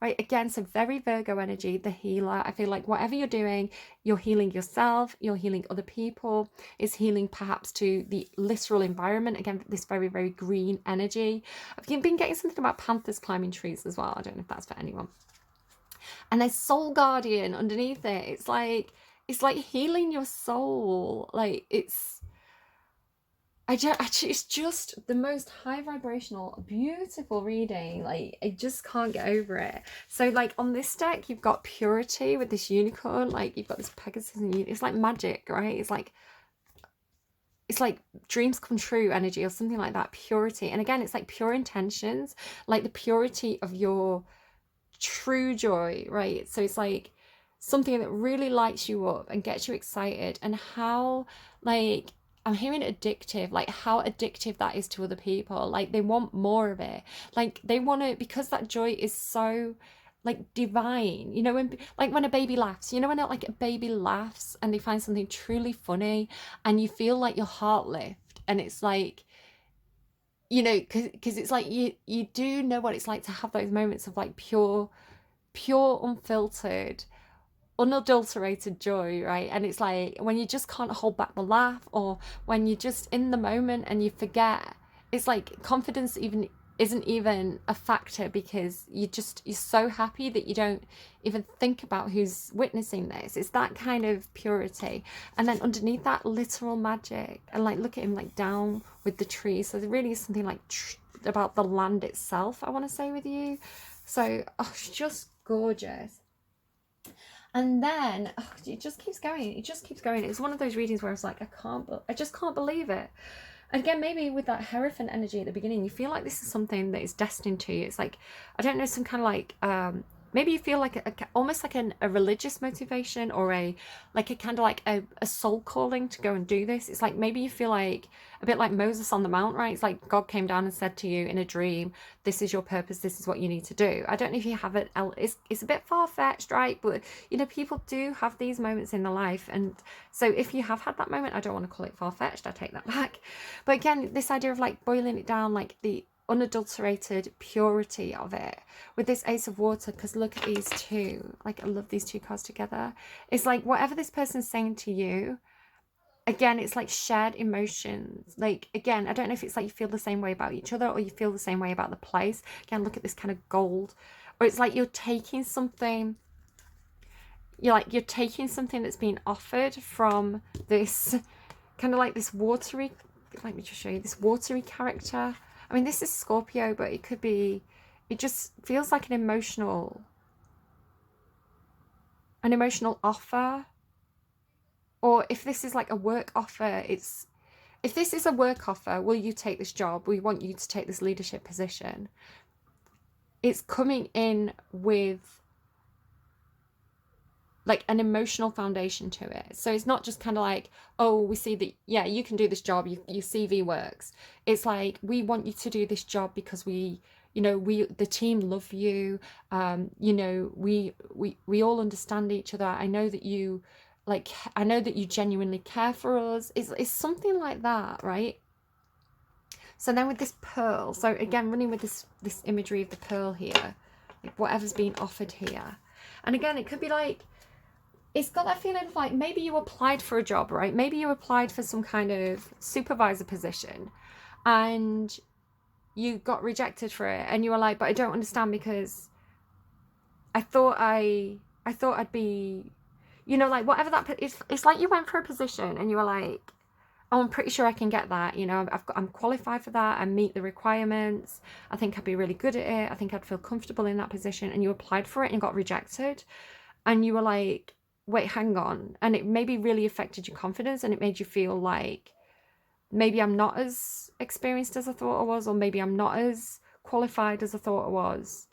right? Again, so very Virgo energy, the healer. I feel like whatever you're doing, you're healing yourself, you're healing other people, is healing perhaps to the literal environment. Again, this very, very green energy. I've been getting something about panthers climbing trees as well. I don't know if that's for anyone. And there's Soul Guardian underneath it. It's like healing your soul. Like it's just the most high vibrational, beautiful reading. Like, I just can't get over it. So, like, on this deck, you've got purity with this unicorn. Like, you've got this Pegasus, and it's like magic, right? It's like dreams come true energy or something like that. Purity. And again, it's like pure intentions, like the purity of your true joy, right? So it's like something that really lights you up and gets you excited, and how, like, I'm hearing addictive, like how addictive that is to other people. Like, they want more of it. Like, they want to, because that joy is so like divine, you know, when a baby laughs, you know, when like a baby laughs and they find something truly funny and you feel like your heart lift, and it's like, you know, because it's like you do know what it's like to have those moments of like pure unfiltered, unadulterated joy, right? And it's like when you just can't hold back the laugh, or when you're just in the moment and you forget. It's like confidence even isn't even a factor, because you're so happy that you don't even think about who's witnessing this. It's that kind of purity. And then underneath that, literal magic. And like, look at him like down with the trees. So there really is something like about the land itself, I want to say, with you. So it's just gorgeous. And then it just keeps going. It just keeps going. It's one of those readings where I was like, I just can't believe it. And again, maybe with that Hierophant energy at the beginning, you feel like this is something that is destined to you. It's like, I don't know, some kind of like, maybe you feel like almost like a religious motivation, or a kind of like a soul calling to go and do this. It's like maybe you feel like a bit like Moses on the Mount, right? It's like God came down and said to you in a dream, this is your purpose, this is what you need to do. I don't know if you have it. It's a bit far-fetched, right? But you know, people do have these moments in their life. And so if you have had that moment, I don't want to call it far-fetched, I take that back. But again, this idea of like boiling it down, like the unadulterated purity of it with this Ace of Water, because look at these two. Like, I love these two cards together. It's like whatever this person's saying to you, again, it's like shared emotions. Like, again, I don't know if it's like you feel the same way about each other, or you feel the same way about the place. Again, look at this kind of gold. Or it's like you're taking something, you're taking something that's been offered from this kind of like this watery, let me just show you this watery character. I mean, this is Scorpio, but it could be, it just feels like an emotional offer. Or if this is like a work offer, if this is a work offer, will you take this job? We want you to take this leadership position. It's coming in with like an emotional foundation to it. So it's not just kind of like, oh, we see that, yeah, you can do this job, your CV works. It's like, we want you to do this job because the team love you. We all understand each other. I know that you genuinely care for us. It's something like that, right? So then with this pearl, so again, running with this imagery of the pearl here, like whatever's being offered here. And again, it could be like, it's got that feeling of like, maybe you applied for a job, right? Maybe you applied for some kind of supervisor position and you got rejected for it, and you were like, but I don't understand, because I thought I'd be, like whatever that, it's like you went for a position and you were like, oh, I'm pretty sure I can get that, I'm qualified for that, I meet the requirements, I think I'd be really good at it, I think I'd feel comfortable in that position, and you applied for it and got rejected. and you were like, wait, hang on, and it maybe really affected your confidence, and it made you feel like maybe I'm not as experienced as I thought I was, or maybe I'm not as qualified as I thought I was.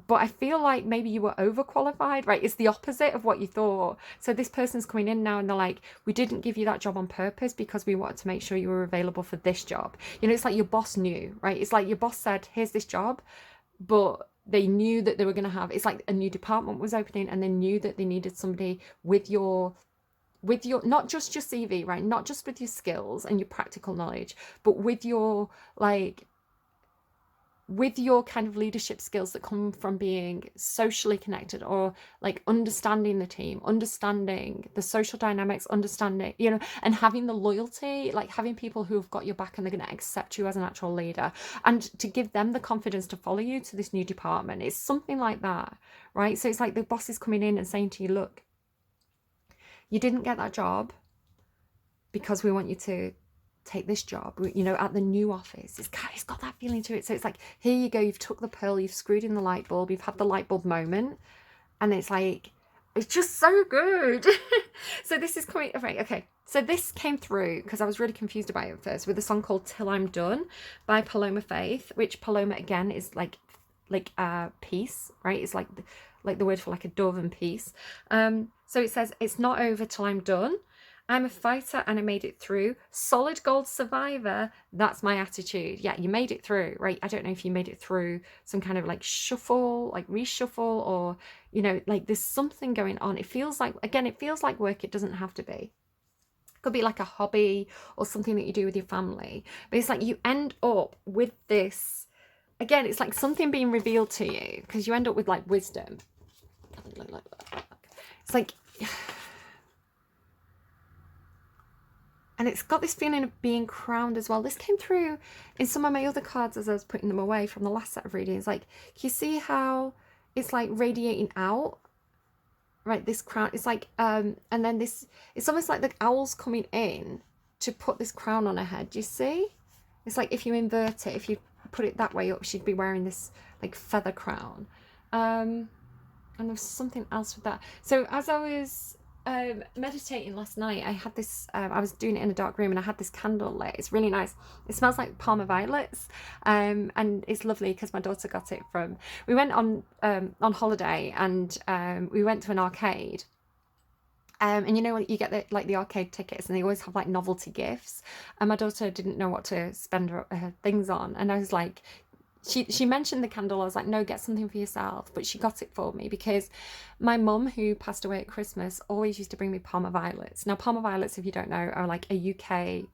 But I feel like maybe you were overqualified, right? It's the opposite of what you thought. So this person's coming in now and they're like, we didn't give you that job on purpose because we wanted to make sure you were available for this job. You know, it's like your boss knew, right? It's like your boss said, here's this job, but they knew that they were going to have, it's like a new department was opening and they knew that they needed somebody with your, not just your CV, right? Not just with your skills and your practical knowledge, but with your like, with your kind of leadership skills that come from being socially connected, or like understanding the team, understanding the social dynamics, understanding, you know, and having the loyalty, like having people who have got your back and they're going to accept you as an actual leader, and to give them the confidence to follow you to this new department. It's something like that, right? So it's like the boss is coming in and saying to you, look, you didn't get that job because we want you to take this job, you know, at the new office. It's got that feeling to it. So it's like, here you go, you've took the pearl, you've screwed in the light bulb, you've had the light bulb moment, and it's like, it's just so good. So this is coming, right, okay. So this came through because I was really confused about it at first with a song called Till I'm Done by Paloma Faith, which Paloma, again, is like peace, right? It's like the word for like a dove and peace. So it says, it's not over till I'm done. I'm a fighter and I made it through. Solid gold survivor. That's my attitude. Yeah, you made it through, right? I don't know if you made it through some kind of like shuffle, like reshuffle, or, you know, like there's something going on. It feels like, again, it feels like work. It doesn't have to be. It could be like a hobby or something that you do with your family. But it's like you end up with this, again, it's like something being revealed to you because you end up with like wisdom. It's like... And it's got this feeling of being crowned as well. This came through in some of my other cards as I was putting them away from the last set of readings. Like, can you see how it's like radiating out? Right, this crown. It's like, and then this, it's almost like the owl's coming in to put this crown on her head. Do you see? It's like if you invert it, if you put it that way up, she'd be wearing this like feather crown. And there's something else with that. So as I was meditating last night, I had this, I was doing it in a dark room and I had this candle lit. It's really nice. It smells like Parma violets, and it's lovely because my daughter got it from, we went on holiday, and we went to an arcade, and you know, you get the arcade tickets and they always have like novelty gifts, and my daughter didn't know what to spend her things on, and I was like, she mentioned the candle. I was like, no, get something for yourself. But she got it for me because my mum, who passed away at Christmas, always used to bring me Parma violets. Now, Parma violets, if you don't know, are like a UK,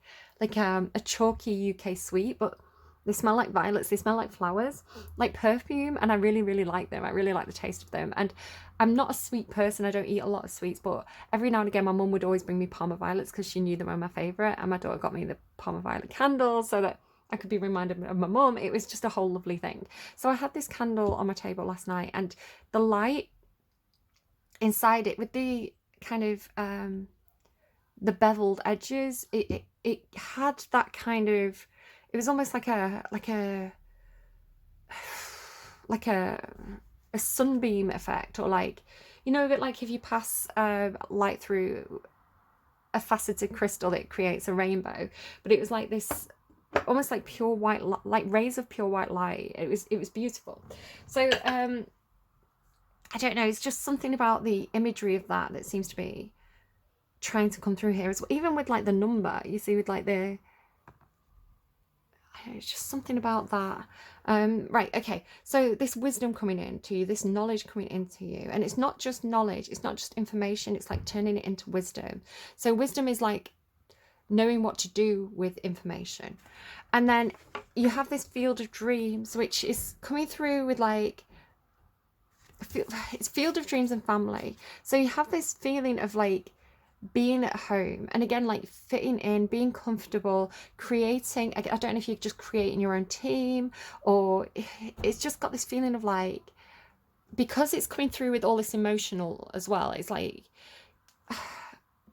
like a chalky UK sweet, but they smell like violets. They smell like flowers, like perfume. And I really, really like them. I really like the taste of them. And I'm not a sweet person. I don't eat a lot of sweets, but every now and again, my mum would always bring me Parma violets because she knew they were my favourite. And my daughter got me the Parma violet candle so that I could be reminded of my mum. It was just a whole lovely thing. So I had this candle on my table last night, and the light inside it with the kind of the beveled edges, it had that kind of, it was almost like a sunbeam effect, or like, you know, a bit like if you pass light through a faceted crystal, it creates a rainbow. But it was like this, almost like pure white, like rays of pure white light. It was beautiful. So I don't know, it's just something about the imagery of that seems to be trying to come through here as well. Even with like the number, you see, with like the, it's just something about that. Right, okay, so this wisdom coming into you, this knowledge coming into you, and it's not just knowledge, it's not just information, it's like turning it into wisdom. So wisdom is like knowing what to do with information. And then you have this field of dreams, which is coming through with like, it's field of dreams and family. So you have this feeling of like being at home, and again, like fitting in, being comfortable, creating, I don't know if you're just creating your own team, or it's just got this feeling of like, because it's coming through with all this emotional as well, it's like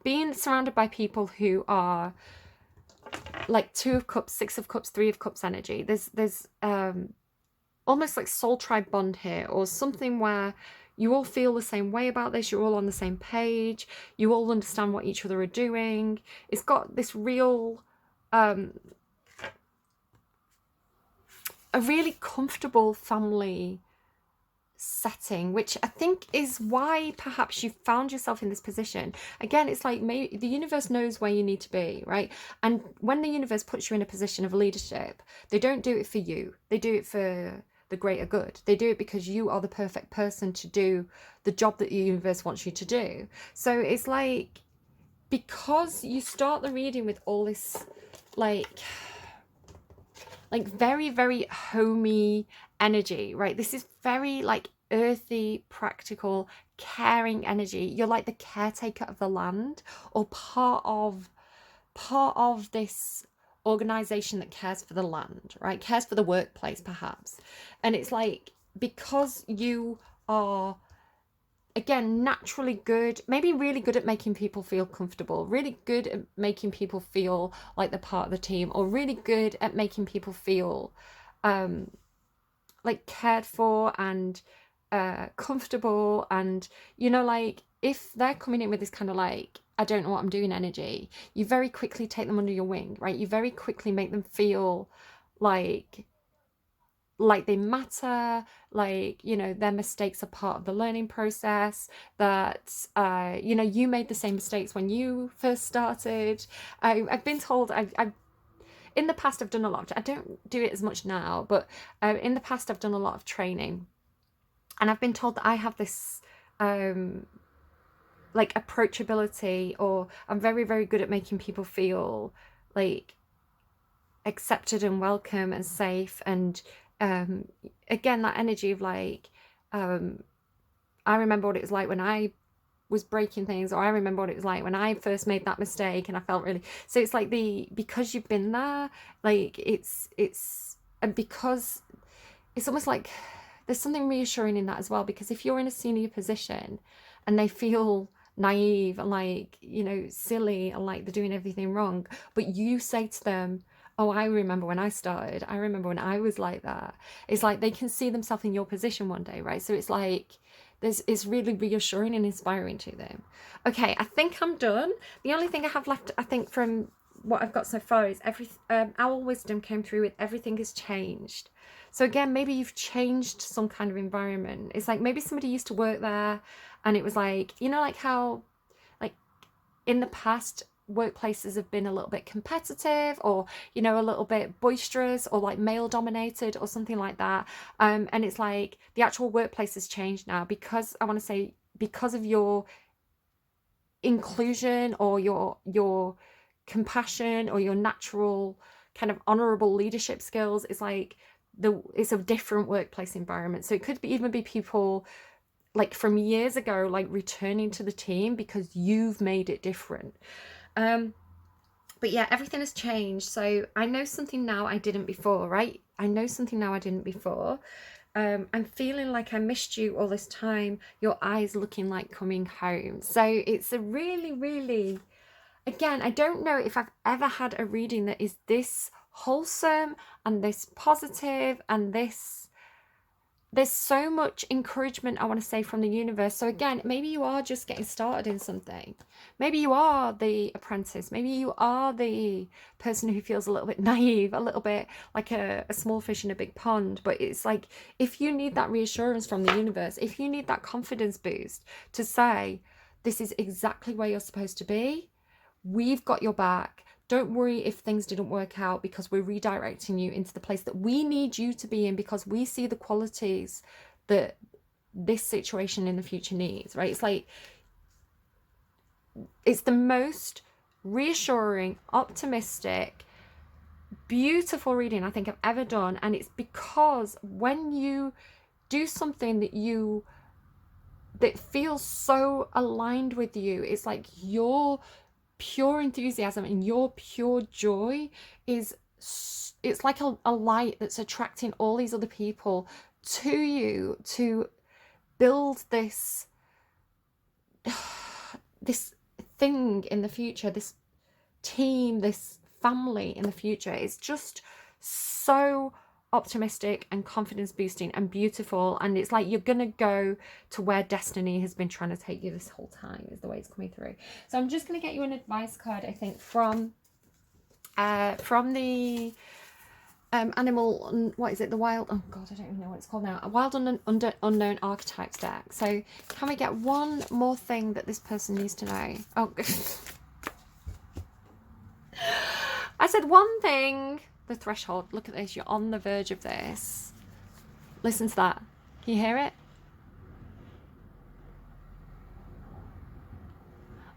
being surrounded by people who are like 2 of Cups, 6 of Cups, 3 of Cups energy. There's almost like soul tribe bond here, or something where You all feel the same way about this. You're all on the same page. You all understand what each other are doing. It's got this real, a really comfortable family setting, which I think is why perhaps you found yourself in this position. Again, it's like maybe the universe knows where you need to be, right? And when the universe puts you in a position of leadership, they don't do it for you. They do it for the greater good. They do it because you are the perfect person to do the job that the universe wants you to do. So it's like, because you start the reading with all this like very, very homey energy, right? This is very like earthy, practical, caring energy. You're like the caretaker of the land, or part of this organization that cares for the land, right? Cares for the workplace, perhaps. And it's like, because you are, again, naturally good, maybe really good at making people feel comfortable, really good at making people feel like they're part of the team, or really good at making people feel like cared for and comfortable. And, you know, like if they're coming in with this kind of like, I don't know what I'm doing energy, you very quickly take them under your wing, right? You very quickly make them feel like they matter, like, you know, their mistakes are part of the learning process, that, you know, you made the same mistakes when you first started. I've been told, I've in the past I've done a lot, I don't do it as much now, but in the past I've done a lot of training, and I've been told that I have this like approachability, or I'm very, very good at making people feel like accepted and welcome and safe. And again, that energy of like, I remember what it was like when I was breaking things, or I remember what it was like when I first made that mistake and I felt really, so it's like because you've been there, like it's and because it's almost like there's something reassuring in that as well, because if you're in a senior position and they feel naive and like, you know, silly and like they're doing everything wrong, but you say to them, oh, I remember when I started, I remember when I was like that, it's like they can see themselves in your position one day, right? So it's like it's really reassuring and inspiring to them. Okay, I think I'm done. The only thing I have left, I think, from what I've got so far is owl wisdom came through with everything has changed. So again, maybe you've changed some kind of environment. It's like maybe somebody used to work there and it was like, you know, like how like in the past workplaces have been a little bit competitive, or, you know, a little bit boisterous, or like male dominated or something like that. And it's like the actual workplace has changed now, because I want to say, because of your inclusion, or your compassion, or your natural kind of honorable leadership skills. It's like it's a different workplace environment. So it could even be people like from years ago, like returning to the team because you've made it different. But yeah, everything has changed. So I know something now I didn't before, right? I know something now I didn't before. I'm feeling like I missed you all this time. Your eyes looking like coming home. So it's a really, really, again, I don't know if I've ever had a reading that is this wholesome and this positive and this, there's so much encouragement, I want to say, from the universe. So again, maybe you are just getting started in something. Maybe you are the apprentice. Maybe you are the person who feels a little bit naive, a little bit like a small fish in a big pond. But it's like, if you need that reassurance from the universe, if you need that confidence boost to say, this is exactly where you're supposed to be, we've got your back. Don't worry if things didn't work out, because we're redirecting you into the place that we need you to be in, because we see the qualities that this situation in the future needs, right? It's like, it's the most reassuring, optimistic, beautiful reading I think I've ever done. And it's because when you do something that feels so aligned with you, it's like your pure enthusiasm and your pure joy is, it's like a light that's attracting all these other people to you to build this this thing in the future, this team, this family in the future. It's just so optimistic and confidence boosting and beautiful, and it's like you're gonna go to where destiny has been trying to take you this whole time, is the way it's coming through. So I'm just gonna get you an advice card, I think, from the animal, what is it, the wild, oh god, I don't even know what it's called now, a wild unknown archetypes deck. So can we get one more thing that this person needs to know? Oh I said one thing. The threshold. Look at this. You're on the verge of this. Listen to that. Can you hear it?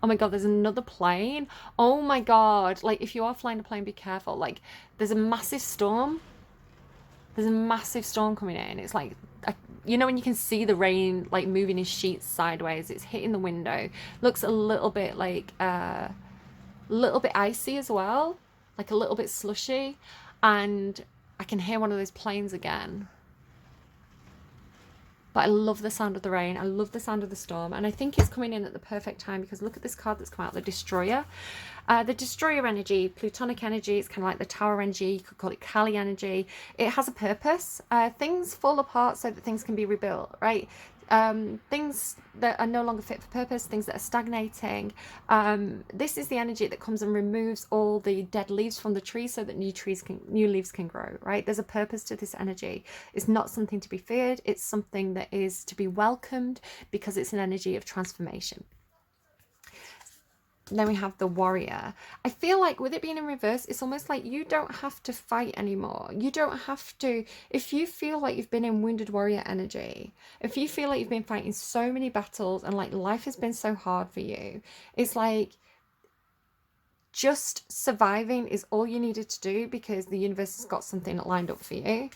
Oh my god, there's another plane. Oh my god. Like, if you are flying a plane, be careful. Like, there's a massive storm. There's a massive storm coming in. It's like, you know, when you can see the rain, like, moving in sheets sideways. It's hitting the window. Looks a little bit like, a little bit icy as well. Like, a little bit slushy. And I can hear one of those planes again. But I love the sound of the rain. I love the sound of the storm. And I think it's coming in at the perfect time, because look at this card that's come out, the Destroyer. The Destroyer energy, Plutonic energy, it's kind of like the Tower energy. You could call it Kali energy. It has a purpose. Things fall apart so that things can be rebuilt, right? Things that are no longer fit for purpose, things that are stagnating. This is the energy that comes and removes all the dead leaves from the tree so that new leaves can grow, right? There's a purpose to this energy. It's not something to be feared. It's something that is to be welcomed, because it's an energy of transformation. Then we have the Warrior. I feel like with it being in reverse, it's almost like you don't have to fight anymore. You don't have to, if you feel like you've been in Wounded Warrior energy, if you feel like you've been fighting so many battles and like life has been so hard for you, it's like just surviving is all you needed to do, because the universe has got something lined up for you.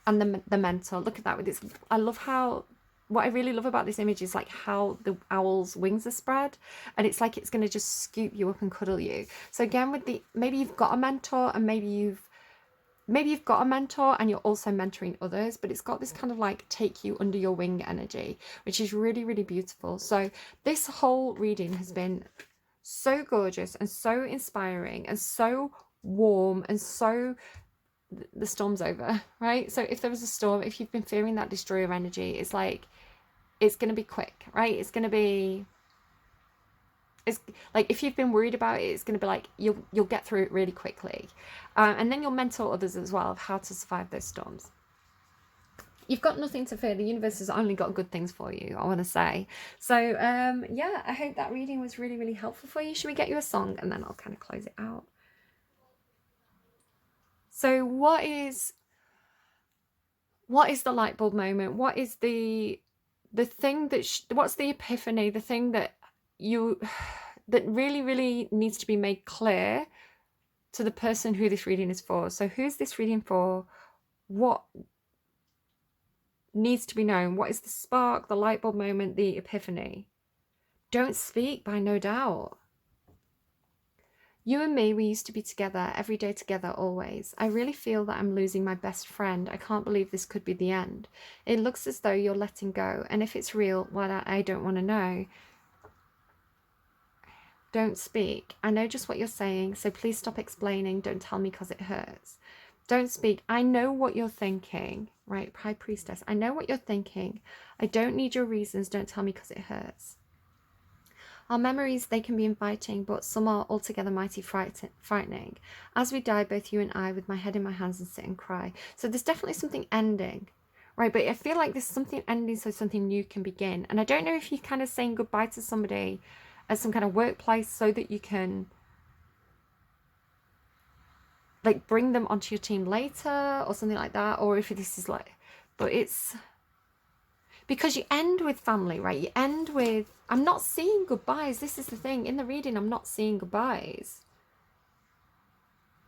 And the mentor, look at that with this. I love how, what I really love about this image is like how the owl's wings are spread, and it's like it's going to just scoop you up and cuddle you. So again, with the, maybe you've got a mentor, and maybe you've got a mentor and you're also mentoring others, but it's got this kind of like take you under your wing energy, which is really, really beautiful. So this whole reading has been so gorgeous and so inspiring and so warm, and so the storm's over, right? So if there was a storm, if you've been fearing that Destroyer energy, it's like, it's going to be quick, right? It's going to be, it's like, if you've been worried about it, it's going to be like, you'll get through it really quickly. And then you'll mentor others as well of how to survive those storms. You've got nothing to fear. The universe has only got good things for you, I want to say. So yeah, I hope that reading was really, really helpful for you. Should we get you a song, and then I'll kind of close it out? So what is the light bulb moment? What is the thing that what's the epiphany, the thing that that really, really needs to be made clear to the person who this reading is for? So who's this reading for? What needs to be known? What is the spark, the light bulb moment, the epiphany? Don't speak, by no doubt. You and me, we used to be together, every day together, always. I really feel that I'm losing my best friend. I can't believe this could be the end. It looks as though you're letting go, and if it's real, well, I don't want to know. Don't speak. I know just what you're saying, so please stop explaining. Don't tell me because it hurts. Don't speak. I know what you're thinking, right? High Priestess, I know what you're thinking. I don't need your reasons. Don't tell me because it hurts. Our memories, they can be inviting, but some are altogether mighty frightening. As we die, both you and I, with my head in my hands, and sit and cry. So there's definitely something ending, right? But I feel like there's something ending so something new can begin. And I don't know if you're kind of saying goodbye to somebody at some kind of workplace so that you can like bring them onto your team later or something like that, or if this is like, but it's because you end with family, right? You end with, I'm not seeing goodbyes. This is the thing. In the reading, I'm not seeing goodbyes.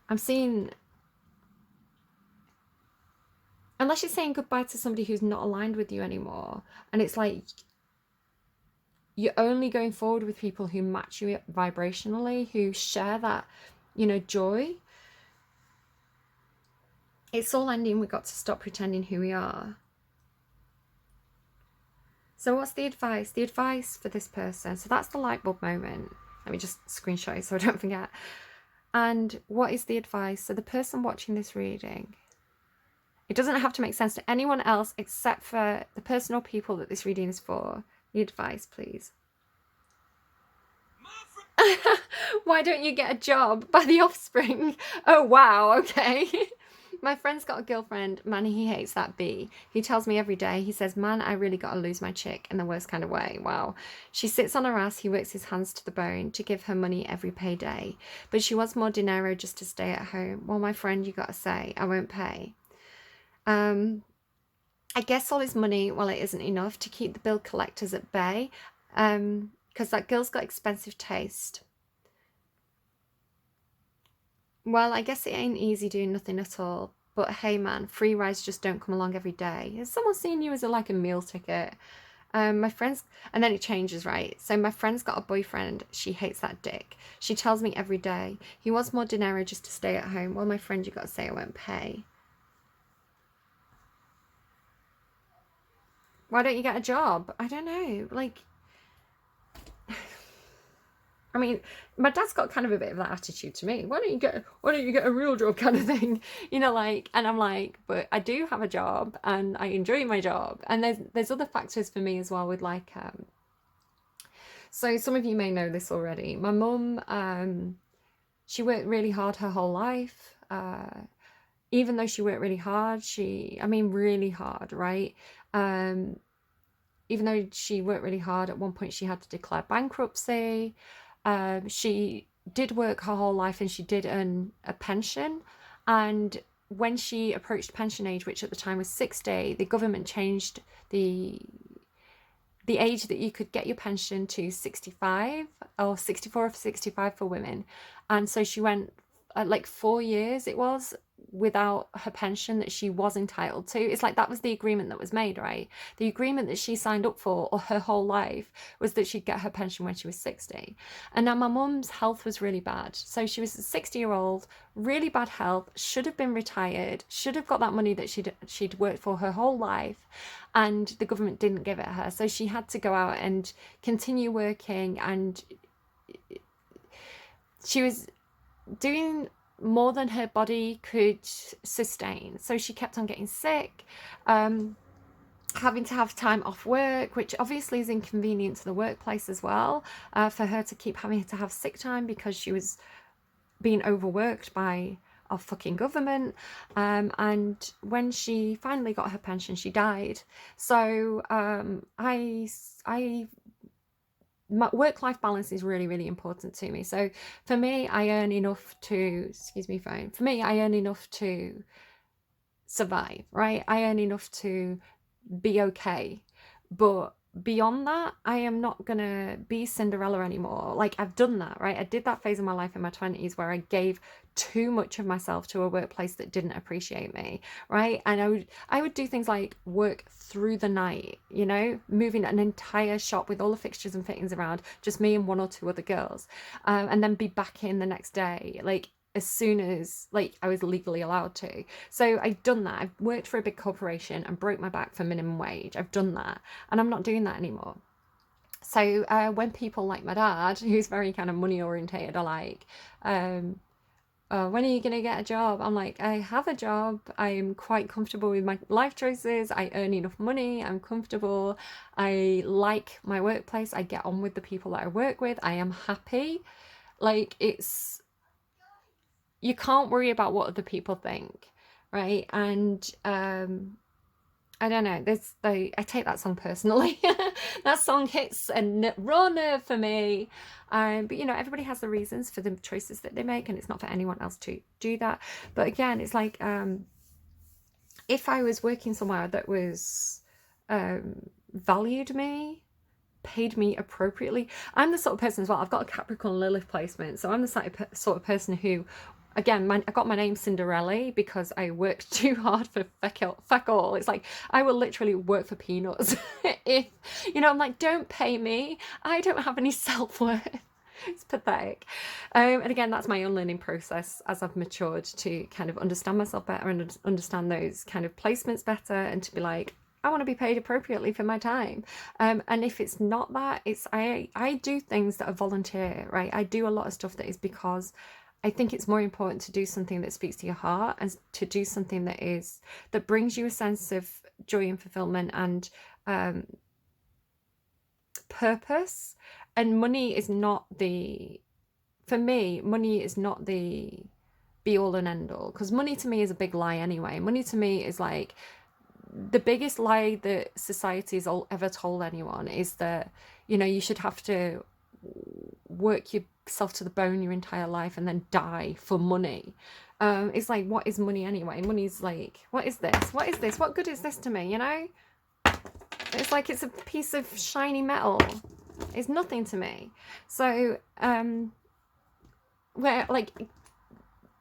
I'm seeing, unless you're saying goodbye to somebody who's not aligned with you anymore, and it's like you're only going forward with people who match you vibrationally, who share that, you know, joy. It's all ending. We've got to stop pretending who we are. So what's the advice? The advice for this person. So that's the light bulb moment. Let me just screenshot it so I don't forget. And what is the advice? So the person watching this reading, It doesn't have to make sense to anyone else except for the person or people that this reading is for. Need advice, please. Why don't you get a job by The Offspring? Oh, wow, okay. My friend's got a girlfriend. Man, he hates that bee. He tells me every day. He says, man, I really got to lose my chick in the worst kind of way. Wow. She sits on her ass. He works his hands to the bone to give her money every payday. But she wants more dinero just to stay at home. Well, my friend, you got to say, I won't pay. I guess all his money, well, it isn't enough to keep the bill collectors at bay. Because that girl's got expensive taste. Well, I guess it ain't easy doing nothing at all. But hey, man, free rides just don't come along every day. Has someone seen you as like a meal ticket? My friend's, and then it changes, right? So my friend's got a boyfriend. She hates that dick. She tells me every day, he wants more dinero just to stay at home. Well, my friend, you got to say I won't pay. Why don't you get a job? I don't know. Like, I mean, my dad's got kind of a bit of that attitude to me. Why don't you get a real job kind of thing? You know, like, and I'm like, but I do have a job and I enjoy my job. And there's other factors for me as well with like, so some of you may know this already. My mum, she worked really hard her whole life. Even though she worked really hard, really hard, right? Even though she worked really hard, at one point she had to declare bankruptcy. She did work her whole life and she did earn a pension. And when she approached pension age, which at the time was 60, the government changed the age that you could get your pension to 65 or 64 or 65 for women. And so she went like 4 years it was without her pension that she was entitled to. It's like that was the agreement that was made, right? The agreement that she signed up for or her whole life was that she'd get her pension when she was 60. And now my mum's health was really bad. So she was a 60-year-old, really bad health, should have been retired, should have got that money that she'd worked for her whole life, and the government didn't give it her. So she had to go out and continue working, and she was doing more than her body could sustain. So she kept on getting sick, having to have time off work, which obviously is inconvenient to the workplace as well, for her to keep having to have sick time because she was being overworked by our fucking government. And when she finally got her pension, she died. So my work-life balance is really, really important to me. So for me, I earn enough to, excuse me, phone. For me, I earn enough to survive, right? I earn enough to be okay. But beyond that, I am not gonna be Cinderella anymore. Like, I've done that, right? I did that phase of my life in my 20s where I gave too much of myself to a workplace that didn't appreciate me, right? And I would do things like work through the night, you know, moving an entire shop with all the fixtures and fittings around, just me and one or two other girls, and then be back in the next day, like as soon as like I was legally allowed to. So I've done that. I've worked for a big corporation and broke my back for minimum wage. I've done that, and I'm not doing that anymore. So when people like my dad, who's very kind of money orientated, are like, when are you going to get a job? I'm like, I have a job. I'm quite comfortable with my life choices. I earn enough money. I'm comfortable. I like my workplace. I get on with the people that I work with. I am happy. Like, you can't worry about what other people think, right? And I don't know, I take that song personally. That song hits a raw nerve for me. But you know, everybody has the reasons for the choices that they make, and it's not for anyone else to do that. But again, it's like, if I was working somewhere that was valued me, paid me appropriately. I'm the sort of person as well, I've got a Capricorn Lilith placement, so I'm the sort of person who, again, I got my name Cinderella because I worked too hard for fuck all. It's like, I will literally work for peanuts. If, you know, I'm like, don't pay me. I don't have any self-worth. It's pathetic. And again, that's my own learning process as I've matured to kind of understand myself better and understand those kind of placements better, and to be like, I want to be paid appropriately for my time. And if it's not that, it's I do things that are volunteer, right? I do a lot of stuff that is because I think it's more important to do something that speaks to your heart and to do something that brings you a sense of joy and fulfillment and purpose. And money is not for me, money is not the be all and end all, because money to me is a big lie anyway. Money to me is like the biggest lie that society has ever told anyone is that, you know, you should have to work yourself to the bone your entire life and then die for money. It's like, what is money anyway? Money's like, what is this? What is this? What good is this to me, you know? It's like it's a piece of shiny metal. It's nothing to me. So, where, like,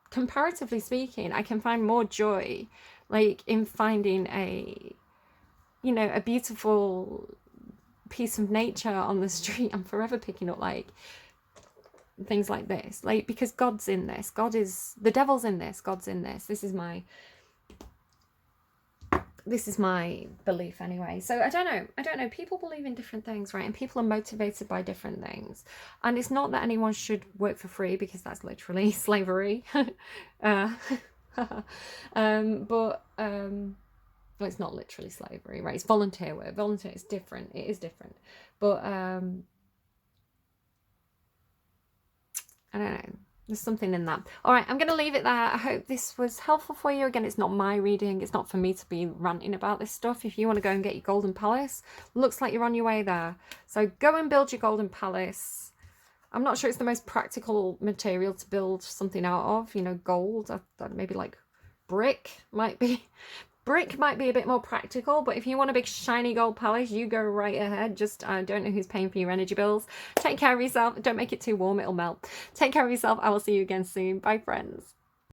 comparatively speaking, I can find more joy, like, in finding a beautiful piece of nature on the street. I'm forever picking up, like, things like this, like, because God's in this. The devil's in this. God's in this. This is my belief anyway. So I don't know. People believe in different things, right? And people are motivated by different things. And it's not that anyone should work for free, because that's literally slavery. Well, it's not literally slavery, right? It's volunteer work. Volunteer is different. It is different. But I don't know. There's something in that. All right, I'm going to leave it there. I hope this was helpful for you. Again, it's not my reading. It's not for me to be ranting about this stuff. If you want to go and get your golden palace, looks like you're on your way there. So go and build your golden palace. I'm not sure it's the most practical material to build something out of. You know, gold. Maybe like brick might be. Brick might be a bit more practical, but if you want a big shiny gold palace, you go right ahead. Just don't know who's paying for your energy bills. Take care of yourself. Don't make it too warm, it'll melt. Take care of yourself. I will see you again soon. Bye, friends.